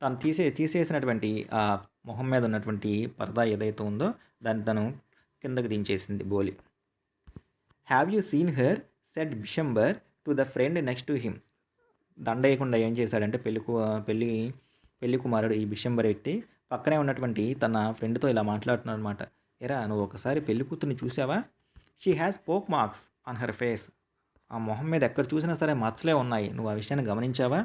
తను తీసేసినటువంటి ఆ మొహం మీద ఉన్నటువంటి పరదా ఏదైతే ఉందో దాన్ని తను కిందకి దించేసింది Boli. Have you seen her said Bishamber to the friend next to him. దండ వేయకుండా ఏం చేశాడంటే పెళ్లి కుమారుడు ఈ బిశంబర్ వ్యక్తి పక్కనే ఉన్నటువంటి తన ఫ్రెండ్తో ఇలా మాట్లాడుతున్నాడు అనమాట. ఎరా నువ్వు ఒకసారి పెళ్లి కూతుర్ని చూసావా? She has poke marks on her face. ఆ మొహం మీద ఎక్కడ చూసినా సరే మచ్చలే ఉన్నాయి, నువ్వు ఆ విషయాన్ని గమనించావా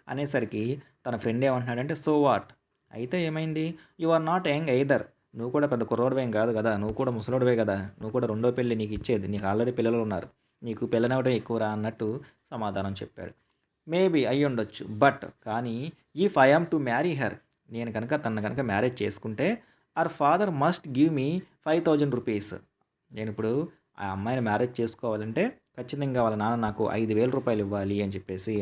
అనేసరికి తన ఫ్రెండ్ ఏమంటున్నాడంటే సో వాట్, అయితే ఏమైంది, you are not young either, నువ్వు కూడా పెద్ద కుర్రోడివేం కాదు కదా, నువ్వు కూడా ముసలోడివే కదా, నువ్వు కూడా రెండో పెళ్ళి నీకు ఇచ్చేది, నీకు ఆల్రెడీ పిల్లలు ఉన్నారు, నీకు పిల్లనవడం ఎక్కువరా అన్నట్టు సమాధానం చెప్పాడు. మేబీ అయ్యి ఉండొచ్చు, బట్ కానీ if I am to marry her, నేను కనుక తన కనుక మ్యారేజ్ చేసుకుంటే her father must give me 5,000 rupees. నేను ఇప్పుడు ఆ అమ్మాయిని మ్యారేజ్ చేసుకోవాలంటే ఖచ్చితంగా వాళ్ళ నాన్న నాకు 5,000 రూపాయలు ఇవ్వాలి అని చెప్పేసి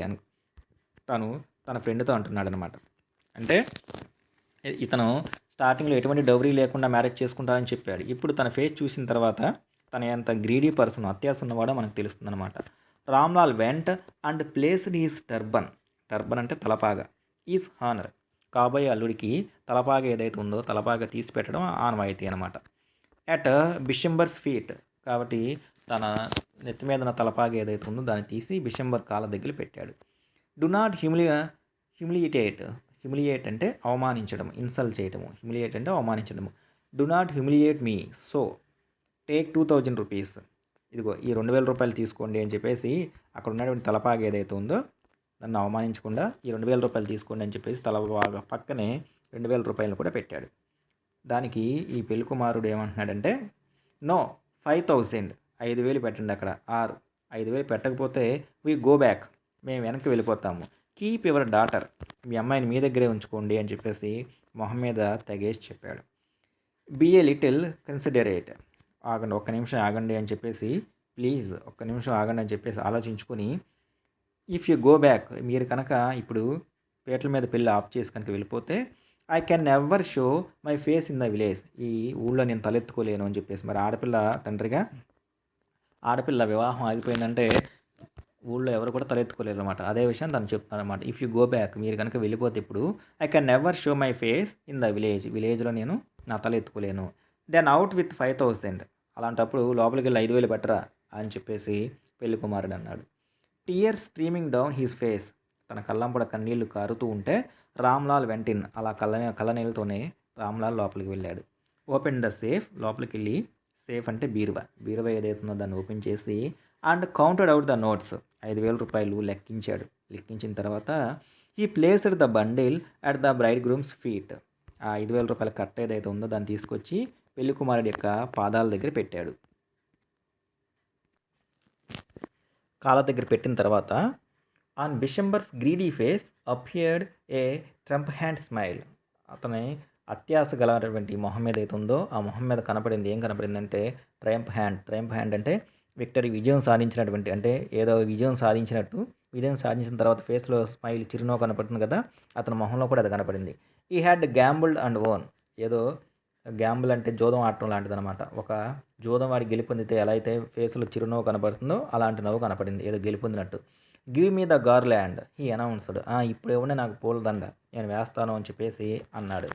తను తన ఫ్రెండ్తో అంటున్నాడు అనమాట. అంటే ఇతను స్టార్టింగ్లో ఎటువంటి డౌరీ లేకుండా మ్యారేజ్ చేసుకుంటారని చెప్పాడు. ఇప్పుడు తన ఫేస్ చూసిన తర్వాత తన ఎంత గ్రీడీ పర్సన్, అత్యాస ఉన్నవాడో మనకు తెలుస్తుంది అనమాట. Ramlal went and placed is turban అంటే తలపాగా, ఈజ్ హానర్, కాబోయే అల్లుడికి తలపాగా ఏదైతే ఉందో తలపాగా తీసి పెట్టడం ఆనవాయితీ అనమాట. అట్ బిశంబర్స్ ఫీట్, కాబట్టి తన నెత్తి మీద ఉన్న తలపాగా ఏదైతే ఉందో దాన్ని తీసి బిశంబర్ కాళ్ళ దగ్గర పెట్టాడు. డు నాట్ హ్యూమిలియేట్ అంటే అవమానించడం, ఇన్సల్ట్ చేయడము, హ్యూమిలియేట్ అంటే అవమానించడము. Do not humiliate me, so take 2,000 rupees, ఇదిగో ఈ 2,000 రూపాయలు తీసుకోండి అని చెప్పేసి అక్కడ ఉన్నటువంటి తలపాగా ఏదైతే ఉందో నన్ను అవమానించకుండా ఈ 2,000 రూపాయలు తీసుకోండి అని చెప్పేసి తలపాగా పక్కనే 2,000 రూపాయలు కూడా పెట్టాడు. దానికి ఈ పెళ్లి కుమారుడు ఏమంటున్నాడంటే నో 5,000, 5,000 పెట్టండి అక్కడ, ఆర్ 5,000 పెట్టకపోతే వీ గో బ్యాక్, మేము వెనక్కి వెళ్ళిపోతాము, కీప్ యువర్ డాటర్, మీ అమ్మాయిని మీ దగ్గరే ఉంచుకోండి అని చెప్పేసి మొహం మీద తెగేసి చెప్పాడు. బీ ఏ లిటిల్ కన్సిడరేట్, ఆగండి ఒక్క నిమిషం ఆగండి అని చెప్పేసి, ప్లీజ్ ఒక్క నిమిషం ఆగండి అని చెప్పేసి ఆలోచించుకొని, ఇఫ్ యూ గో బ్యాక్, మీరు కనుక ఇప్పుడు పేటల మీద పెళ్ళి ఆఫ్ చేసి కనుక వెళ్ళిపోతే I can never show my face in the village, ఈ ఊళ్ళో నేను తలెత్తుకోలేను అని చెప్పేసి. మరి ఆడపిల్ల తండ్రిగా ఆడపిల్ల వివాహం ఆగిపోయిందంటే ఊళ్ళో ఎవరు కూడా తలెత్తుకోలేరు అనమాట. అదే విషయం తను చెప్తాను అనమాట. ఇఫ్ యూ గో బ్యాక్, మీరు కనుక వెళ్ళిపోతే ఇప్పుడు I can never show my face in the విలేజ్లో నేను నా తల ఎత్తుకోలేను. దెన్ అవుట్ విత్ 5,000, అలాంటప్పుడు లోపలికి వెళ్ళి 5,000 పెట్టరా అని చెప్పేసి పెళ్లి కుమారుడు అన్నాడు. Tears streaming down his face, తన కళ్ళంపడ కన్నీళ్లు కారుతూ ఉంటే రామ్లాల్ వెంటిన్, అలా కళ్ళనీళ్ళతోనే రామ్లాల్ లోపలికి వెళ్ళాడు. ఓపెన్ ద సేఫ్, లోపలికి వెళ్ళి సేఫ్ అంటే బీరువా ఏదైతుందో దాన్ని ఓపెన్ చేసి and counted out the notes, 5,000 రూపాయలు లెక్కించాడు. లెక్కించిన తర్వాత ఈ placed the bundle at the bride groom's feet, ఆ 5,000 రూపాయల కట్ట ఏదైతే ఉందో దాన్ని తీసుకొచ్చి పెళ్లి కుమారుడి యొక్క పాదాల దగ్గర పెట్టాడు. కాళ్ళ దగ్గర పెట్టిన తర్వాత on Bishamber's greedy face appeared a trump hand smile, అతని అత్యాస గలటువంటి మొహం ఏదైతే ఉందో ఆ మొహం మీద కనపడింది. ఏం కనపడిందంటే ట్రయంప్ హ్యాండ్ అంటే విక్టరీ విజయం సాధించినటువంటి అంటే ఏదో విజయం సాధించినట్టు విజయం సాధించిన తర్వాత ఫేస్లో స్మైల్ చిరునవ్వు కనపడుతుంది కదా, అతని మొహంలో కూడా అది కనపడింది. ఈ హ్యాడ్ గ్యాంబుల్డ్ అండ్ ఓన్. ఏదో గ్యాంబుల్ అంటే జూదం ఆడటం లాంటిదనమాట. ఒక జూదం వాడి గెలుపొందితే ఎలా అయితే ఫేస్లో చిరునవ్వు కనపడుతుందో అలాంటి నవ్వు కనపడింది ఏదో గెలుపొందినట్టు. Give me the garland he announced. ఇప్పుడు ఇవ్వండి నాకు పూలదండ, నేను వేస్తాను అని చెప్పేసి అన్నాడు.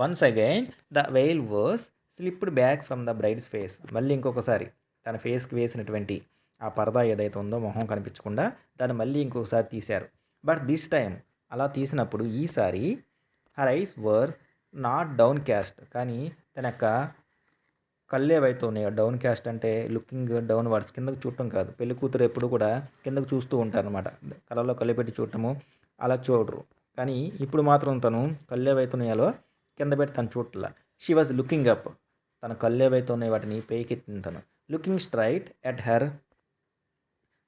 Once again the veil was slipped back from the bride's face. మళ్ళీ ఇంకొకసారి తన ఫేస్కి వేసినటువంటి ఆ పరదా ఏదైతే ఉందో మొహం కనిపించకుండా దాన్ని మళ్ళీ ఇంకొకసారి తీశారు. బట్ దిస్ టైం అలా తీసినప్పుడు ఈసారి her ice were not down caste. కానీ తన యొక్క కళ్ళు ఏవైతే ఉన్నాయో, డౌన్ క్యాస్ట్ అంటే లుకింగ్ డౌన్ వర్డ్స్, కిందకు చూడటం కాదు. పెళ్లి కూతురు ఎప్పుడు కూడా కిందకు చూస్తూ ఉంటారనమాట. కళ్ళలో కళ్ళు పెట్టి చూడటము అలా చూడరు. కానీ ఇప్పుడు మాత్రం తను కళ్ళు ఏవైతే ఉన్నాయో కింద పెట్టి తను చూడట్లా. She was looking up. తన కళ్ళు ఏవైతే ఉన్నాయో వాటిని పైకెత్తింది తను. Looking straight at her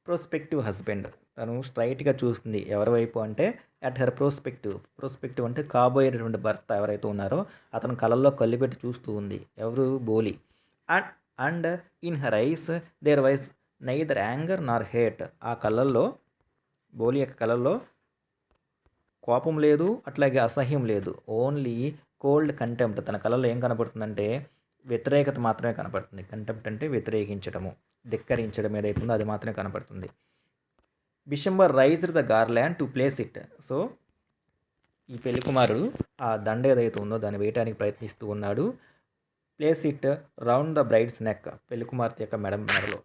prospective husband. తను స్ట్రైట్గా చూస్తుంది ఎవరి వైపు అంటే అట్ హర్ ప్రోస్పెక్టివ్ అంటే కాబోయేటటువంటి భర్త ఎవరైతే ఉన్నారో అతను కళ్ళల్లో కళ్ళు పెట్టి చూస్తూ ఉంది. ఎవరు? Boli. And in her eyes there was neither anger nor hate. ఆ కళ్ళల్లో, బోలి యొక్క కళ్ళల్లో కోపం లేదు, అట్లాగే అసహ్యం లేదు. Only cold contempt. తన కళ్ళల్లో ఏం కనపడుతుందంటే వ్యతిరేకత మాత్రమే కనపడుతుంది. కంటెంప్ట్ అంటే వ్యతిరేకించడము, ధిక్కరించడం ఏదైతే ఉందో అది మాత్రమే కనపడుతుంది. Bishambar raised the garland to place it. So ఈ పెళ్లి కుమారుడు ఆ దండ ఏదైతే ఉందో దాన్ని వేయటానికి ప్రయత్నిస్తూ ఉన్నాడు. Place it round the bride's neck. పెళ్లి కుమార్తె యొక్క మెడలో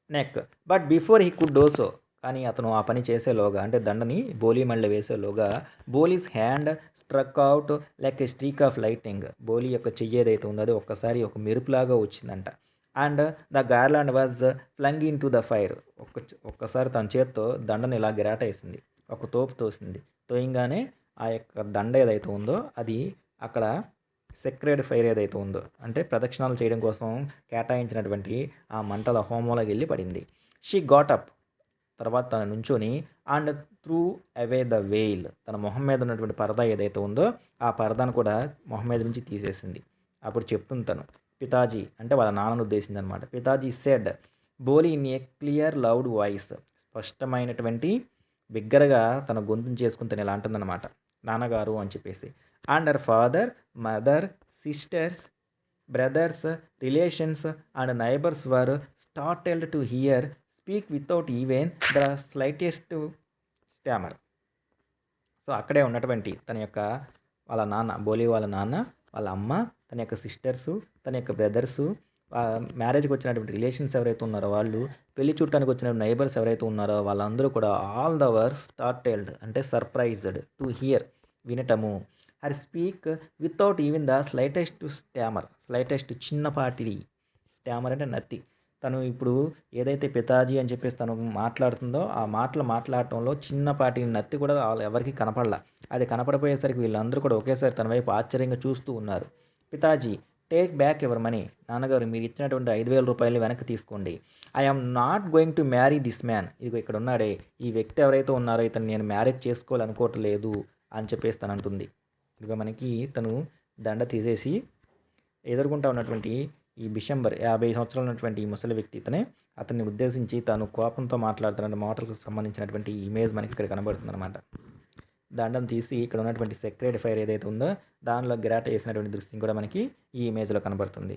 neck. But before he could do so. కానీ అతను ఆ పని చేసేలోగా అంటే దండని బోలీ మళ్ళీ వేసేలోగా Boli's hand struck out like a streak of lighting. Boli యొక్క చెయ్యి ఏదైతే ఉందో అది ఒక్కసారి ఒక మెరుపులాగా వచ్చిందంట. And the garland was flung into the fire. ఒక్కసారి తన చేత్తో దండని ఇలా గిరాటేసింది, ఒక తోపు తోసింది. తోయంగానే ఆ యొక్క దండ ఏదైతే ఉందో అది అక్కడ సెక్రెడ్ ఫైర్ ఏదైతే ఉందో అంటే ప్రదక్షిణాలు చేయడం కోసం కేటాయించినటువంటి ఆ మంటల హోమంలోకి వెళ్ళి పడింది. She got up. తర్వాత తన నుంచొని and through away the veil. తన మొహం మీద ఉన్నటువంటి పరదా ఏదైతే ఉందో ఆ పరదాను కూడా మొహం మీద నుంచి తీసేసింది. అప్పుడు చెప్తుంది తను, పితాజీ అంటే వాళ్ళ నాన్నను ఉద్దేశించింది అనమాట. Pitaji said Boli in a clear loud voice. స్పష్టమైనటువంటి బిగ్గరగా తన గొంతును చేసుకుని తను ఇలా అంటుందన్నమాట, నాన్నగారు అని చెప్పేసి. And her father, mother, sisters, brothers, relations and neighbours were startled to hear speak without even the slightest stammer. So అక్కడే ఉన్నటువంటి తన యొక్క వాళ్ళ నాన్న, బోలీ వాళ్ళ నాన్న, వాళ్ళ అమ్మ, తన యొక్క సిస్టర్సు, తన యొక్క బ్రదర్సు, మ్యారేజ్కి వచ్చినటువంటి రిలేషన్స్ ఎవరైతే ఉన్నారో వాళ్ళు, పెళ్లి చుట్టానికి వచ్చిన నైబర్స్ ఎవరైతే ఉన్నారో వాళ్ళందరూ కూడా ఆల్ ద వర్ స్టార్టెల్డ్ అంటే సర్ప్రైజ్డ్ టు హియర్ వినటము. Her speak without even the slightest stammer. Slightest చిన్నపాటిది, స్టామర్ అంటే నత్తి. తను ఇప్పుడు ఏదైతే పితాజీ అని చెప్పేసి తను మాట్లాడుతుందో ఆ మాటలు మాట్లాడటంలో చిన్నపాటి నత్తి కూడా ఎవరికి కనపడలా. అది కనపడిపోయేసరికి వీళ్ళందరూ కూడా ఒకేసారి తన వైపు ఆశ్చర్యంగా చూస్తూ ఉన్నారు. Pitaji take back your money. నాన్నగారు మీరు ఇచ్చినటువంటి 5,000 రూపాయలు వెనక్కి తీసుకోండి. I am not going to marry this man. ఇదిగో ఇక్కడ ఉన్నాడే ఈ వ్యక్తి ఎవరైతే ఉన్నారో ఇతను నేను మ్యారేజ్ చేసుకోవాలనుకోవట్లేదు అని చెప్పేసి తను అంటుంది. ఇదిగో మనకి తను దండ తీసేసి ఎదుర్కొంటా ఉన్నటువంటి ఈ బిషంబర్ 50 సంవత్సరాలు ఉన్నటువంటి ఈ ముసలి వ్యక్తి ఇతనే. అతన్ని ఉద్దేశించి తాను కోపంతో మాట్లాడుతున్న మాటలకు సంబంధించినటువంటి ఇమేజ్ మనకి ఇక్కడ కనబడుతుంది అనమాట. దండం తీసి ఇక్కడ ఉన్నటువంటి సెక్రెడ్ ఫైర్ ఏదైతే ఉందో దానిలో గిరాట వేసినటువంటి దృశ్యం కూడా మనకి ఈ ఇమేజ్లో కనబడుతుంది.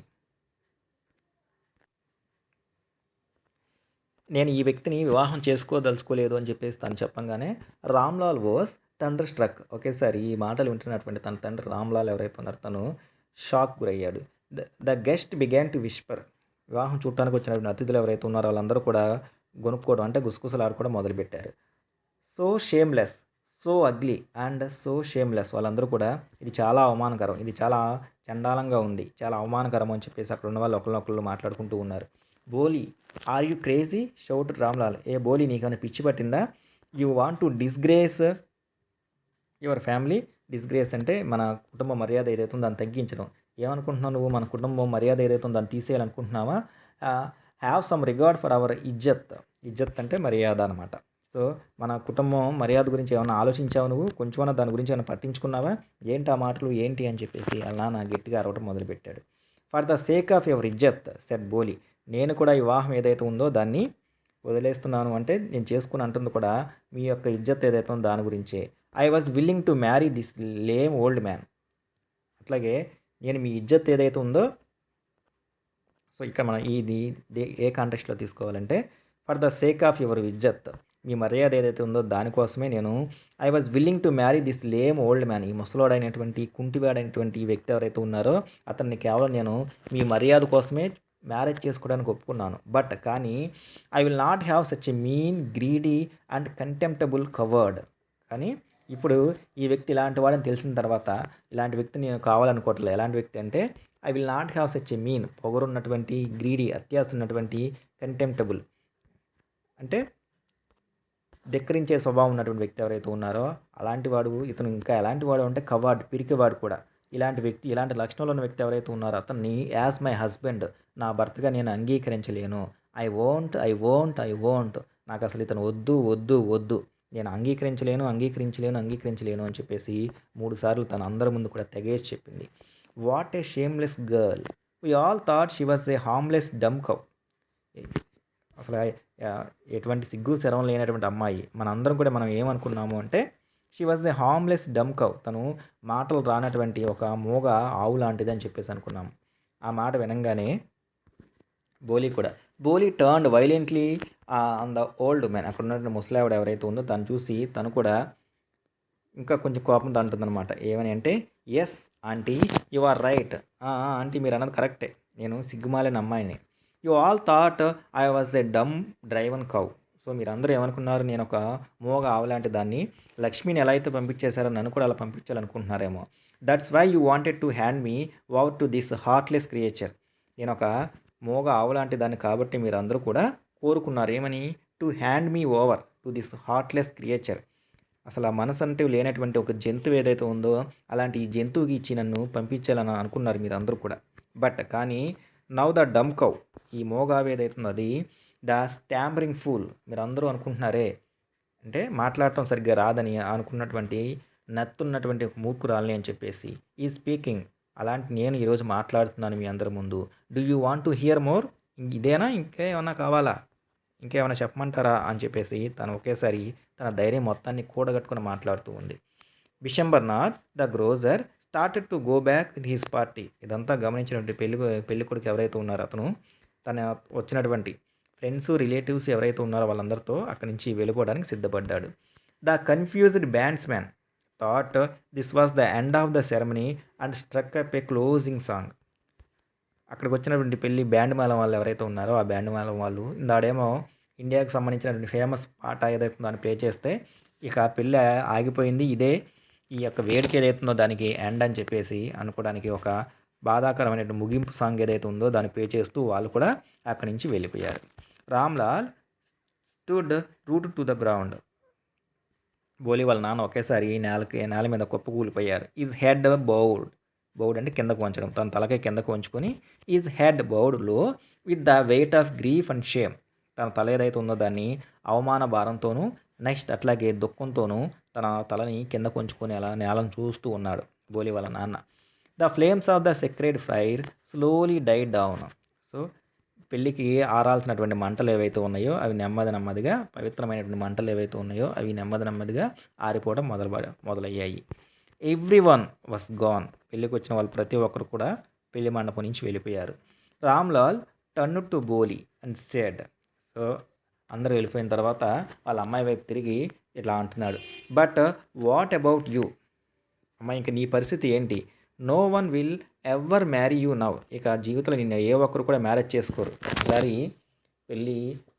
నేను ఈ వ్యక్తిని వివాహం చేసుకోదలుచుకోలేదు అని చెప్పేసి తను చెప్పంగానే రామ్లాల్ వాస్ థండర్ స్ట్రక్. ఒకేసారి ఈ మాటలు వింటున్నటువంటి తన తండ్రి రామ్లాల్ ఎవరైతే ఉన్నారో తను షాక్ గురయ్యాడు. The guest began to Whisper. వివాహం చూడటానికి వచ్చినటువంటి అతిథులు ఎవరైతే ఉన్నారో వాళ్ళందరూ కూడా గొనుక్కోవడం అంటే గుసగుసలాడుకోవడం మొదలుపెట్టారు. So shameless, so ugly and so shameless. వాళ్ళందరూ కూడా ఇది చాలా అవమానకరం, ఇది చాలా చండాలంగా ఉంది, చాలా అవమానకరం అని చెప్పేసి అక్కడ ఉన్న వాళ్ళు ఒకరినొకళ్ళు మాట్లాడుకుంటూ ఉన్నారు. Boli are you crazy shout Ramlal. ఏ బోలీ నీకన్నా పిచ్చి పట్టిందా? You want to disgrace your family. Disgrace అంటే మన కుటుంబ మర్యాద ఏదైతే ఉందో దాన్ని తగ్గించడం. ఏమనుకుంటున్నావు నువ్వు? మన కుటుంబం మర్యాద ఏదైతే ఉందో దాన్ని తీసేయాలనుకుంటున్నావా? Have some regard for our izzat. ఇజ్జత్ అంటే మర్యాద అనమాట. సో మన కుటుంబం మర్యాద గురించి ఏమైనా ఆలోచించావు నువ్వు? కొంచెమైనా దాని గురించి ఏమైనా పట్టించుకున్నావా? ఏంటి ఆ మాటలు ఏంటి అని చెప్పేసి వాళ్ళ నాన్న గట్టిగా అరవటం మొదలుపెట్టాడు. For the sake of your ఇజ్జత్ సెట్ బోలి. నేను కూడా వివాహం ఏదైతే ఉందో దాన్ని వదిలేస్తున్నాను అంటే నేను చేసుకుని అంటుంది కూడా మీ యొక్క ఇజ్జత్ ఏదైతే ఉందో దాని గురించే. I was willing to marry this lame old man. అట్లాగే నేను మీ ఇజ్జత్ ఏదైతే ఉందో, సో ఇక్కడ మనం ఏ కాంటెక్స్ట్లో తీసుకోవాలంటే for the sake of your ఇజ్జత్, మీ మర్యాద ఏదైతే ఉందో దానికోసమే నేను I was willing to marry this lame old man, ఈ ముసలోడైనటువంటి కుంటివాడైనటువంటి ఈ వ్యక్తి ఎవరైతే ఉన్నారో అతన్ని కేవలం నేను మీ మర్యాద కోసమే మ్యారేజ్ చేసుకోవడానికి ఒప్పుకున్నాను. బట్ కానీ I will not have such a mean greedy and contemptible coward. కానీ ఇప్పుడు ఈ వ్యక్తి ఇలాంటి వాడని తెలిసిన తర్వాత ఇలాంటి వ్యక్తిని నేను కావాలనుకోవట్లేదు. ఎలాంటి వ్యక్తి అంటే I will not have such a mean, పొగరున్నటువంటి, గ్రీడీ అత్యాస ఉన్నటువంటి, కంటెంప్టబుల్ అంటే ధిక్కరించే స్వభావం ఉన్నటువంటి వ్యక్తి ఎవరైతే ఉన్నారో అలాంటి వాడు ఇతను. ఇంకా ఎలాంటి వాడు అంటే కవార్డ్, పిరికివాడు కూడా. ఇలాంటి వ్యక్తి, ఇలాంటి లక్షణంలో ఉన్న వ్యక్తి ఎవరైతే ఉన్నారో అతన్ని యాజ్ మై హస్బెండ్, నా భర్తగా నేను అంగీకరించలేను. ఐ వోంట్, నాకు అసలు ఇతను వద్దు వద్దు వద్దు, నేను అంగీకరించలేను అని చెప్పేసి 3 సార్లు తను అందరి ముందు కూడా తెగేసి చెప్పింది. What a shameless girl, we all thought she was a harmless dumb cow. అసలు ఎటువంటి సిగ్గు శరం లేనటువంటి అమ్మాయి. మనందరం కూడా మనం ఏమనుకున్నాము అంటే she was a harmless dumb cow, తను మాటలు రానటువంటి ఒక మూగ ఆవు లాంటిది అని చెప్పేసి అనుకున్నాము. ఆ మాట వినంగానే Boli turned violently on the old man. అక్కడ ఉన్నటువంటి ముసలావిడ ఎవరైతే ఉందో తను చూసి తను కూడా ఇంకా కొంచెం కోపంతో అంటుందన్నమాట. ఏమని అంటే yes aunty, you are right. Aunty మీరు అన్నది కరెక్టే, నేను సిగ్గుమాలిన అమ్మాయిని. You all thought I was a dumb driven cow. So మీరందరూ ఏమనుకున్నారు, నేను ఒక మోగ ఆవులాంటి దాన్ని. లక్ష్మిని ఎలా అయితే పంపించేశారో నన్ను కూడా అలా పంపించాలనుకుంటున్నారేమో. That's why you wanted to hand me over to this heartless creature. నేను ఒక మోగ ఆవులాంటి దాన్ని కాబట్టి మీరు అందరూ కూడా కోరుకున్నారు ఏమని, to hand me over to this heartless creature. అసలు ఆ మనసు అంటే లేనటువంటి ఒక జంతువు ఏదైతే ఉందో అలాంటి ఈ జంతువుకి ఇచ్చి నన్ను పంపించాలని అనుకున్నారు మీరు అందరూ కూడా. బట్ కానీ నౌ ద డమ్ కౌ, ఈ మోగావు ఏదైతే ఉందో అది ద స్టాంబరింగ్ ఫూల్, మీరు అందరూ అనుకుంటున్నారే అంటే మాట్లాడటం సరిగ్గా రాదని అనుకున్నటువంటి నత్తున్నటువంటి ఒక మూర్ఖురాలని అని చెప్పేసి ఈ స్పీకింగ్, అలాంటి నేను ఈరోజు మాట్లాడుతున్నాను మీ అందరి ముందు. Do you want to hear more, ఇదేనా ఇంకేమన్నా కావాలా, ఇంకేమైనా చెప్పమంటారా అని చెప్పేసి తను ఒకేసారి తన ధైర్యం మొత్తాన్ని కూడగట్టుకుని మాట్లాడుతూ ఉంది. Bishambarnath the grocer started to go back with his party. ఇదంతా గమనించినటువంటి పెళ్లి కొడుకు ఎవరైతే ఉన్నారో అతను తన వచ్చినటువంటి ఫ్రెండ్స్, రిలేటివ్స్ ఎవరైతే ఉన్నారో వాళ్ళందరితో అక్కడి నుంచి వెళ్ళిపోవడానికి సిద్ధపడ్డాడు. The confused bandsman thought this was the end of the ceremony and struck up a closing song. అక్కడికి వచ్చినటువంటి పెళ్లి బ్యాండ్ మేళం వాళ్ళు ఎవరైతే ఉన్నారో ఆ బ్యాండ్ మేళం వాళ్ళు ఇందాడేమో ఇండియాకు సంబంధించినటువంటి ఫేమస్ పాట ఏదైతే దాన్ని ప్లే చేస్తే ఇక పెళ్ళి ఆగిపోయింది. ఇదే ఈ యొక్క వేడిక ఏదైతుందో దానికి ఎండ్ అని చెప్పేసి అనుకోవడానికి ఒక బాధాకరమైన ముగింపు సాంగ్ ఏదైతే ఉందో దాన్ని ప్లే చేస్తూ వాళ్ళు కూడా అక్కడి నుంచి వెళ్ళిపోయారు. Ramlal stood root to the ground. Boli వాళ్ళ నాన్న ఒకేసారి నేల మీద కుప్పకూలిపోయారు. ఈజ్ హెడ్ బౌడ్ అంటే కిందకు వంచడం, తన తలకై కిందకు వంచుకొని his head bowed low with the weight of grief and shame. తన తల ఏదైతే ఉందో దాన్ని అవమాన భారంతోనూ నెక్స్ట్ అట్లాగే దుఃఖంతోనూ తన తలని కిందకు వంచుకొని అలా నేలను చూస్తూ ఉన్నాడు బోలీ వాళ్ళ నాన్న. The flames of the sacred fire slowly died down. So పెళ్ళికి ఆరాల్సినటువంటి మంటలు ఏవైతే ఉన్నాయో అవి నెమ్మదిగా పవిత్రమైనటువంటి మంటలు ఏవైతే ఉన్నాయో అవి నెమ్మదిగా ఆరిపోవడం మొదలయ్యాయి. Every one was gone. పెళ్ళికి వచ్చిన వాళ్ళు ప్రతి ఒక్కరు కూడా పెళ్లి మండపం నుంచి వెళ్ళిపోయారు. Ramlal turn to Boli and said. So అందరూ వెళ్ళిపోయిన తర్వాత వాళ్ళ అమ్మాయి వైపు తిరిగి ఇట్లా అంటున్నాడు, బట్ వాట్ అబౌట్ యూ, అమ్మాయి ఇంక నీ పరిస్థితి ఏంటి? No one will ever marry you now. ఇక జీవితంలో నిన్ను ఏ ఒక్కరు కూడా మ్యారేజ్ చేసుకోరు. ఒకసారి పెళ్ళి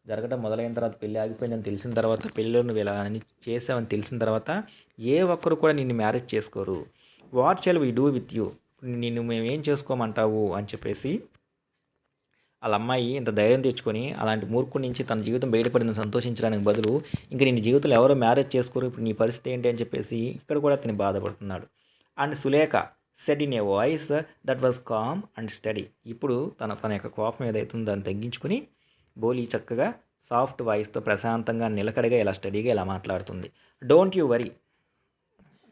జరగడం మొదలైన తర్వాత, పెళ్ళి ఆగిపోయిందని తెలిసిన తర్వాత, పెళ్ళిలో నువ్వు ఇలా అని చేసావని తెలిసిన తర్వాత ఏ ఒక్కరు కూడా నిన్ను మ్యారేజ్ చేసుకోరు. What shell we do with you, నిన్ను మేము ఏం చేసుకోమంటావు అని చెప్పేసి వాళ్ళ అమ్మాయి ఇంత ధైర్యం తెచ్చుకొని అలాంటి మూర్ఖుడి నుంచి తన జీవితం బయటపడిందని సంతోషించడానికి బదులు ఇంక నీ జీవితంలో ఎవరో మ్యారేజ్ చేసుకోరు, ఇప్పుడు నీ పరిస్థితి ఏంటి అని చెప్పేసి ఇక్కడ కూడా అతను బాధపడుతున్నాడు. And Sulekha said in a voice that was calm and steady. ఇప్పుడు తన యొక్క కోపం ఏదైతుందో దాన్ని తగ్గించుకుని బోలీ చక్కగా సాఫ్ట్ వాయిస్తో ప్రశాంతంగా నిలకడగా ఇలా స్టడీగా ఇలా మాట్లాడుతుంది. డోంట్ యూ వరీ,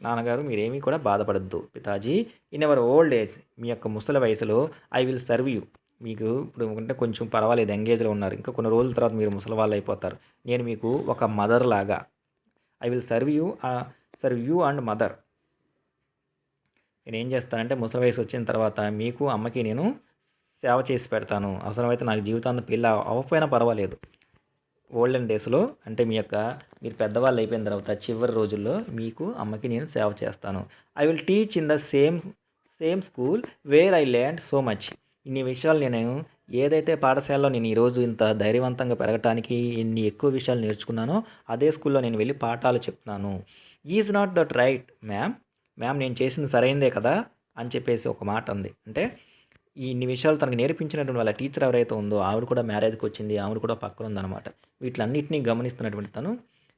నాన్నగారు మీరేమీ కూడా బాధపడొద్దు పితాజీ. ఇన్ యువర్ ఓల్డ్ ఏజ్ మీ యొక్క ముసలి వయసులో ఐ విల్ సర్వ్ యూ. మీకు ఇప్పుడు అంటే కొంచెం పర్వాలేదు యంగేజ్‌లో ఉన్నారు. ఇంకా కొన్ని రోజుల తర్వాత మీరు ముసలివాళ్ళైపోతారు. నేను మీకు ఒక మదర్ లాగా I will serve you and mother. నేనేం చేస్తానంటే ముసలి వయసు వచ్చిన తర్వాత మీకు, అమ్మకి నేను సేవ చేసి పెడతాను. అవసరమైతే నాకు జీవితాంతం పెళ్లి అవ్వకపోయినా పర్వాలేదు. ఓల్డెన్ డేస్‌లో అంటే మీరు పెద్దవాళ్ళు అయిపోయిన తర్వాత చివరి రోజుల్లో మీకు, అమ్మకి నేను సేవ చేస్తాను. I will teach in the same school where I learned so much. ఇన్ని విషయాలు నేను ఏదైతే పాఠశాలలో నేను ఈరోజు ఇంత ధైర్యవంతంగా పెరగటానికి ఇన్ని ఎక్కువ విషయాలు నేర్చుకున్నానో అదే స్కూల్‌లో నేను వెళ్ళి పాఠాలు చెప్తున్నాను. Is not that right ma'am. Ma'am నేను చేసింది సరైందే కదా అని చెప్పేసి ఒక మాట అంది. అంటే ఇన్ని విషయాలు తనకు నేర్పించినటువంటి వాళ్ళ టీచర్ ఎవరైతే ఉందో ఆవిడ కూడా మ్యారేజ్కి వచ్చింది. ఆవిడ కూడా పక్కన ఉందన్నమాట. వీటిలన్నిటినీ గమనిస్తున్నటువంటి తను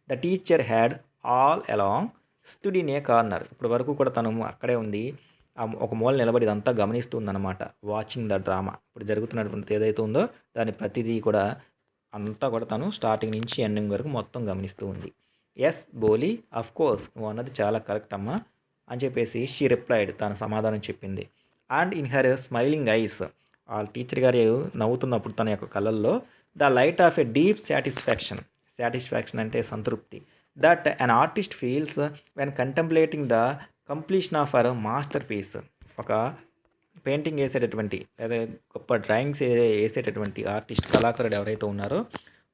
the teacher had all along stood in a corner. ఇప్పటి వరకు కూడా తను అక్కడే ఉంది. ఒక మూల నిలబడి ఇదంతా గమనిస్తూ ఉందన్నమాట. Watching the drama. ఇప్పుడు జరుగుతున్నటువంటి ఏదైతే ఉందో దాని ప్రతిదీ కూడా అంతా కూడా తను స్టార్టింగ్ నుంచి ఎండింగ్ వరకు మొత్తం గమనిస్తూ ఉంది. ఎస్ బోలీ అఫ్ కోర్స్ నువ్వు అన్నది చాలా కరెక్ట్ అమ్మా అని చెప్పేసి షీ రిప్లైడ్ తన సమాధానం చెప్పింది. And in her smiling eyes వాళ్ళ టీచర్ గారు నవ్వుతున్నప్పుడు తన యొక్క కళ్ళల్లో the light of a deep satisfaction అంటే సంతృప్తి that an artist feels when contemplating the completion of our masterpiece. ఒక పెయింటింగ్ వేసేటటువంటి లేదా గొప్ప డ్రాయింగ్స్ వేసేటటువంటి ఆర్టిస్ట్ కళాకారుడు ఎవరైతే ఉన్నారో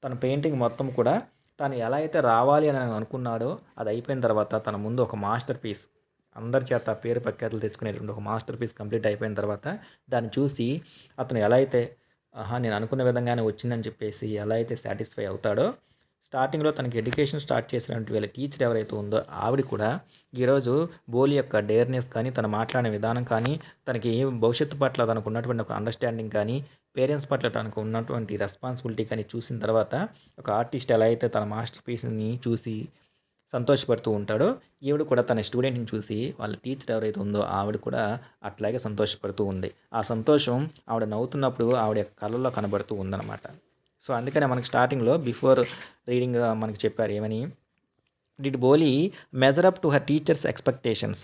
తన పెయింటింగ్ మొత్తం కూడా తను ఎలా అయితే రావాలి అని అనుకున్నాడో అది అయిపోయిన తర్వాత తన ముందు ఒక మాస్టర్ పీస్ అందరి చేత పేరు ప్రఖ్యాతులు తెచ్చుకునేటువంటి ఒక మాస్టర్ పీస్ కంప్లీట్ అయిపోయిన తర్వాత దాన్ని చూసి అతను ఎలా అయితే నేను అనుకున్న విధంగానే వచ్చిందని చెప్పేసి ఎలా అయితే సాటిస్ఫై అవుతాడో స్టార్టింగ్లో తనకి ఎడ్యుకేషన్ స్టార్ట్ చేసినటువంటి వీళ్ళ టీచర్ ఎవరైతే ఉందో ఆవిడ కూడా ఈరోజు బోలి యొక్క డేర్నెస్ కానీ తను మాట్లాడే విధానం కానీ తనకి భవిష్యత్తు పట్ల తనకు ఉన్నటువంటి ఒక అండర్స్టాండింగ్ కానీ పేరెంట్స్ పట్ల తనకు ఉన్నటువంటి రెస్పాన్సిబిలిటీ కానీ చూసిన తర్వాత ఒక ఆర్టిస్ట్ ఎలా అయితే తన మాస్టర్ పీస్ని చూసి సంతోషపడుతూ ఉంటాడో ఈవిడ కూడా తన స్టూడెంట్ని చూసి వాళ్ళ టీచర్ ఎవరైతే ఉందో ఆవిడ కూడా అట్లాగే సంతోషపడుతూ ఉంది. ఆ సంతోషం ఆవిడ నవ్వుతున్నప్పుడు ఆవిడ యొక్క కళ్ళల్లో కనబడుతూ ఉందన్నమాట. సో అందుకనే మనకి స్టార్టింగ్లో బిఫోర్ రీడింగ్ మనకి చెప్పారు ఏమని, did బోలీ measure up to her teachers expectations.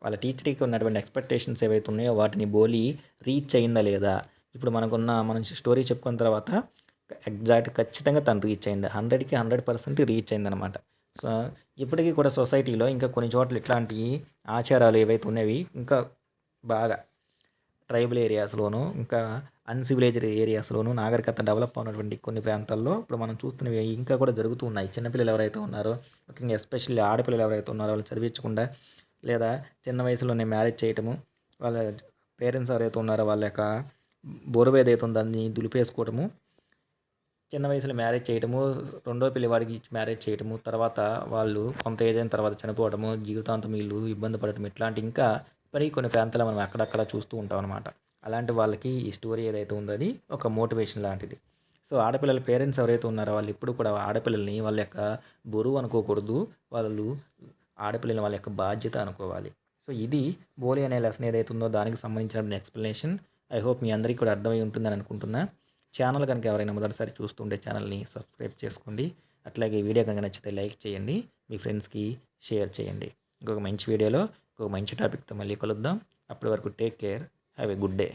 వాళ్ళ టీచర్కి ఉన్నటువంటి ఎక్స్పెక్టేషన్స్ ఏవైతే ఉన్నాయో వాటిని బోలీ రీచ్ అయిందా లేదా. ఇప్పుడు మనం స్టోరీ చెప్పుకున్న తర్వాత ఖచ్చితంగా తను రీచ్ అయింది. 100కి 100% రీచ్ అయిందనమాట. సో ఇప్పటికీ కూడా సొసైటీలో ఇంకా కొన్ని చోట్ల ఇట్లాంటి ఆచారాలు ఏవైతే ఉన్నవి ఇంకా బాగా ట్రైబల్ ఏరియాస్లోనూ ఇంకా అన్సివిలైజ్డ్ ఏరియాస్లోనూ నాగరికత డెవలప్ అయినటువంటి కొన్ని ప్రాంతాల్లో ఇప్పుడు మనం చూస్తున్నవి ఇంకా కూడా జరుగుతూ ఉన్నాయి. చిన్నపిల్లలు ఎవరైతే ఉన్నారో ముఖ్యంగా ఎస్పెషల్లీ ఆడపిల్లలు ఎవరైతే ఉన్నారో వాళ్ళు చదివించకుండా లేదా చిన్న వయసులోనే మ్యారేజ్ చేయటము, వాళ్ళ పేరెంట్స్ ఎవరైతే ఉన్నారో వాళ్ళ యొక్క బోరువ ఏదైతే ఉందో దాన్ని దులిపేసుకోవటము, చిన్న వయసులో మ్యారేజ్ చేయటము, రెండో పిల్లవాడికి ఇచ్చి మ్యారేజ్ చేయటము, తర్వాత వాళ్ళు కొంత ఏజ్ అయిన తర్వాత చనిపోవడము, జీవితాంతం వీళ్ళు ఇబ్బంది పడటం ఇట్లాంటి ఇంకా కొన్ని ప్రాంతాల్లో మనం అక్కడక్కడ చూస్తూ ఉంటాం అనమాట. అలాంటి వాళ్ళకి ఈ స్టోరీ ఏదైతే ఉందో అది ఒక మోటివేషన్ లాంటిది. సో ఆడపిల్లల పేరెంట్స్ ఎవరైతే ఉన్నారో వాళ్ళు ఎప్పుడు కూడా ఆడపిల్లల్ని వాళ్ళ యొక్క బరువు అనుకోకూడదు. వాళ్ళు ఆడపిల్లల్ని వాళ్ళ యొక్క బాధ్యత అనుకోవాలి. సో ఇది బోలి అనే లెసన్ ఏదైతే ఉందో దానికి సంబంధించిన ఎక్స్ప్లెనేషన్. ఐ హోప్ మీ అందరికీ కూడా అర్థమై ఉంటుందని అనుకుంటున్నా. ఛానల్ కనుక ఎవరైనా మొదటిసారి చూస్తుంటే ఛానల్ని సబ్స్క్రైబ్ చేసుకోండి. అట్లాగే వీడియో కనుక నచ్చితే లైక్ చేయండి, మీ ఫ్రెండ్స్కి షేర్ చేయండి. ఇంకొక మంచి వీడియోలో ఇంకొక మంచి టాపిక్తో మళ్ళీ కలుద్దాం. అప్పటి వరకు take care, have a good day.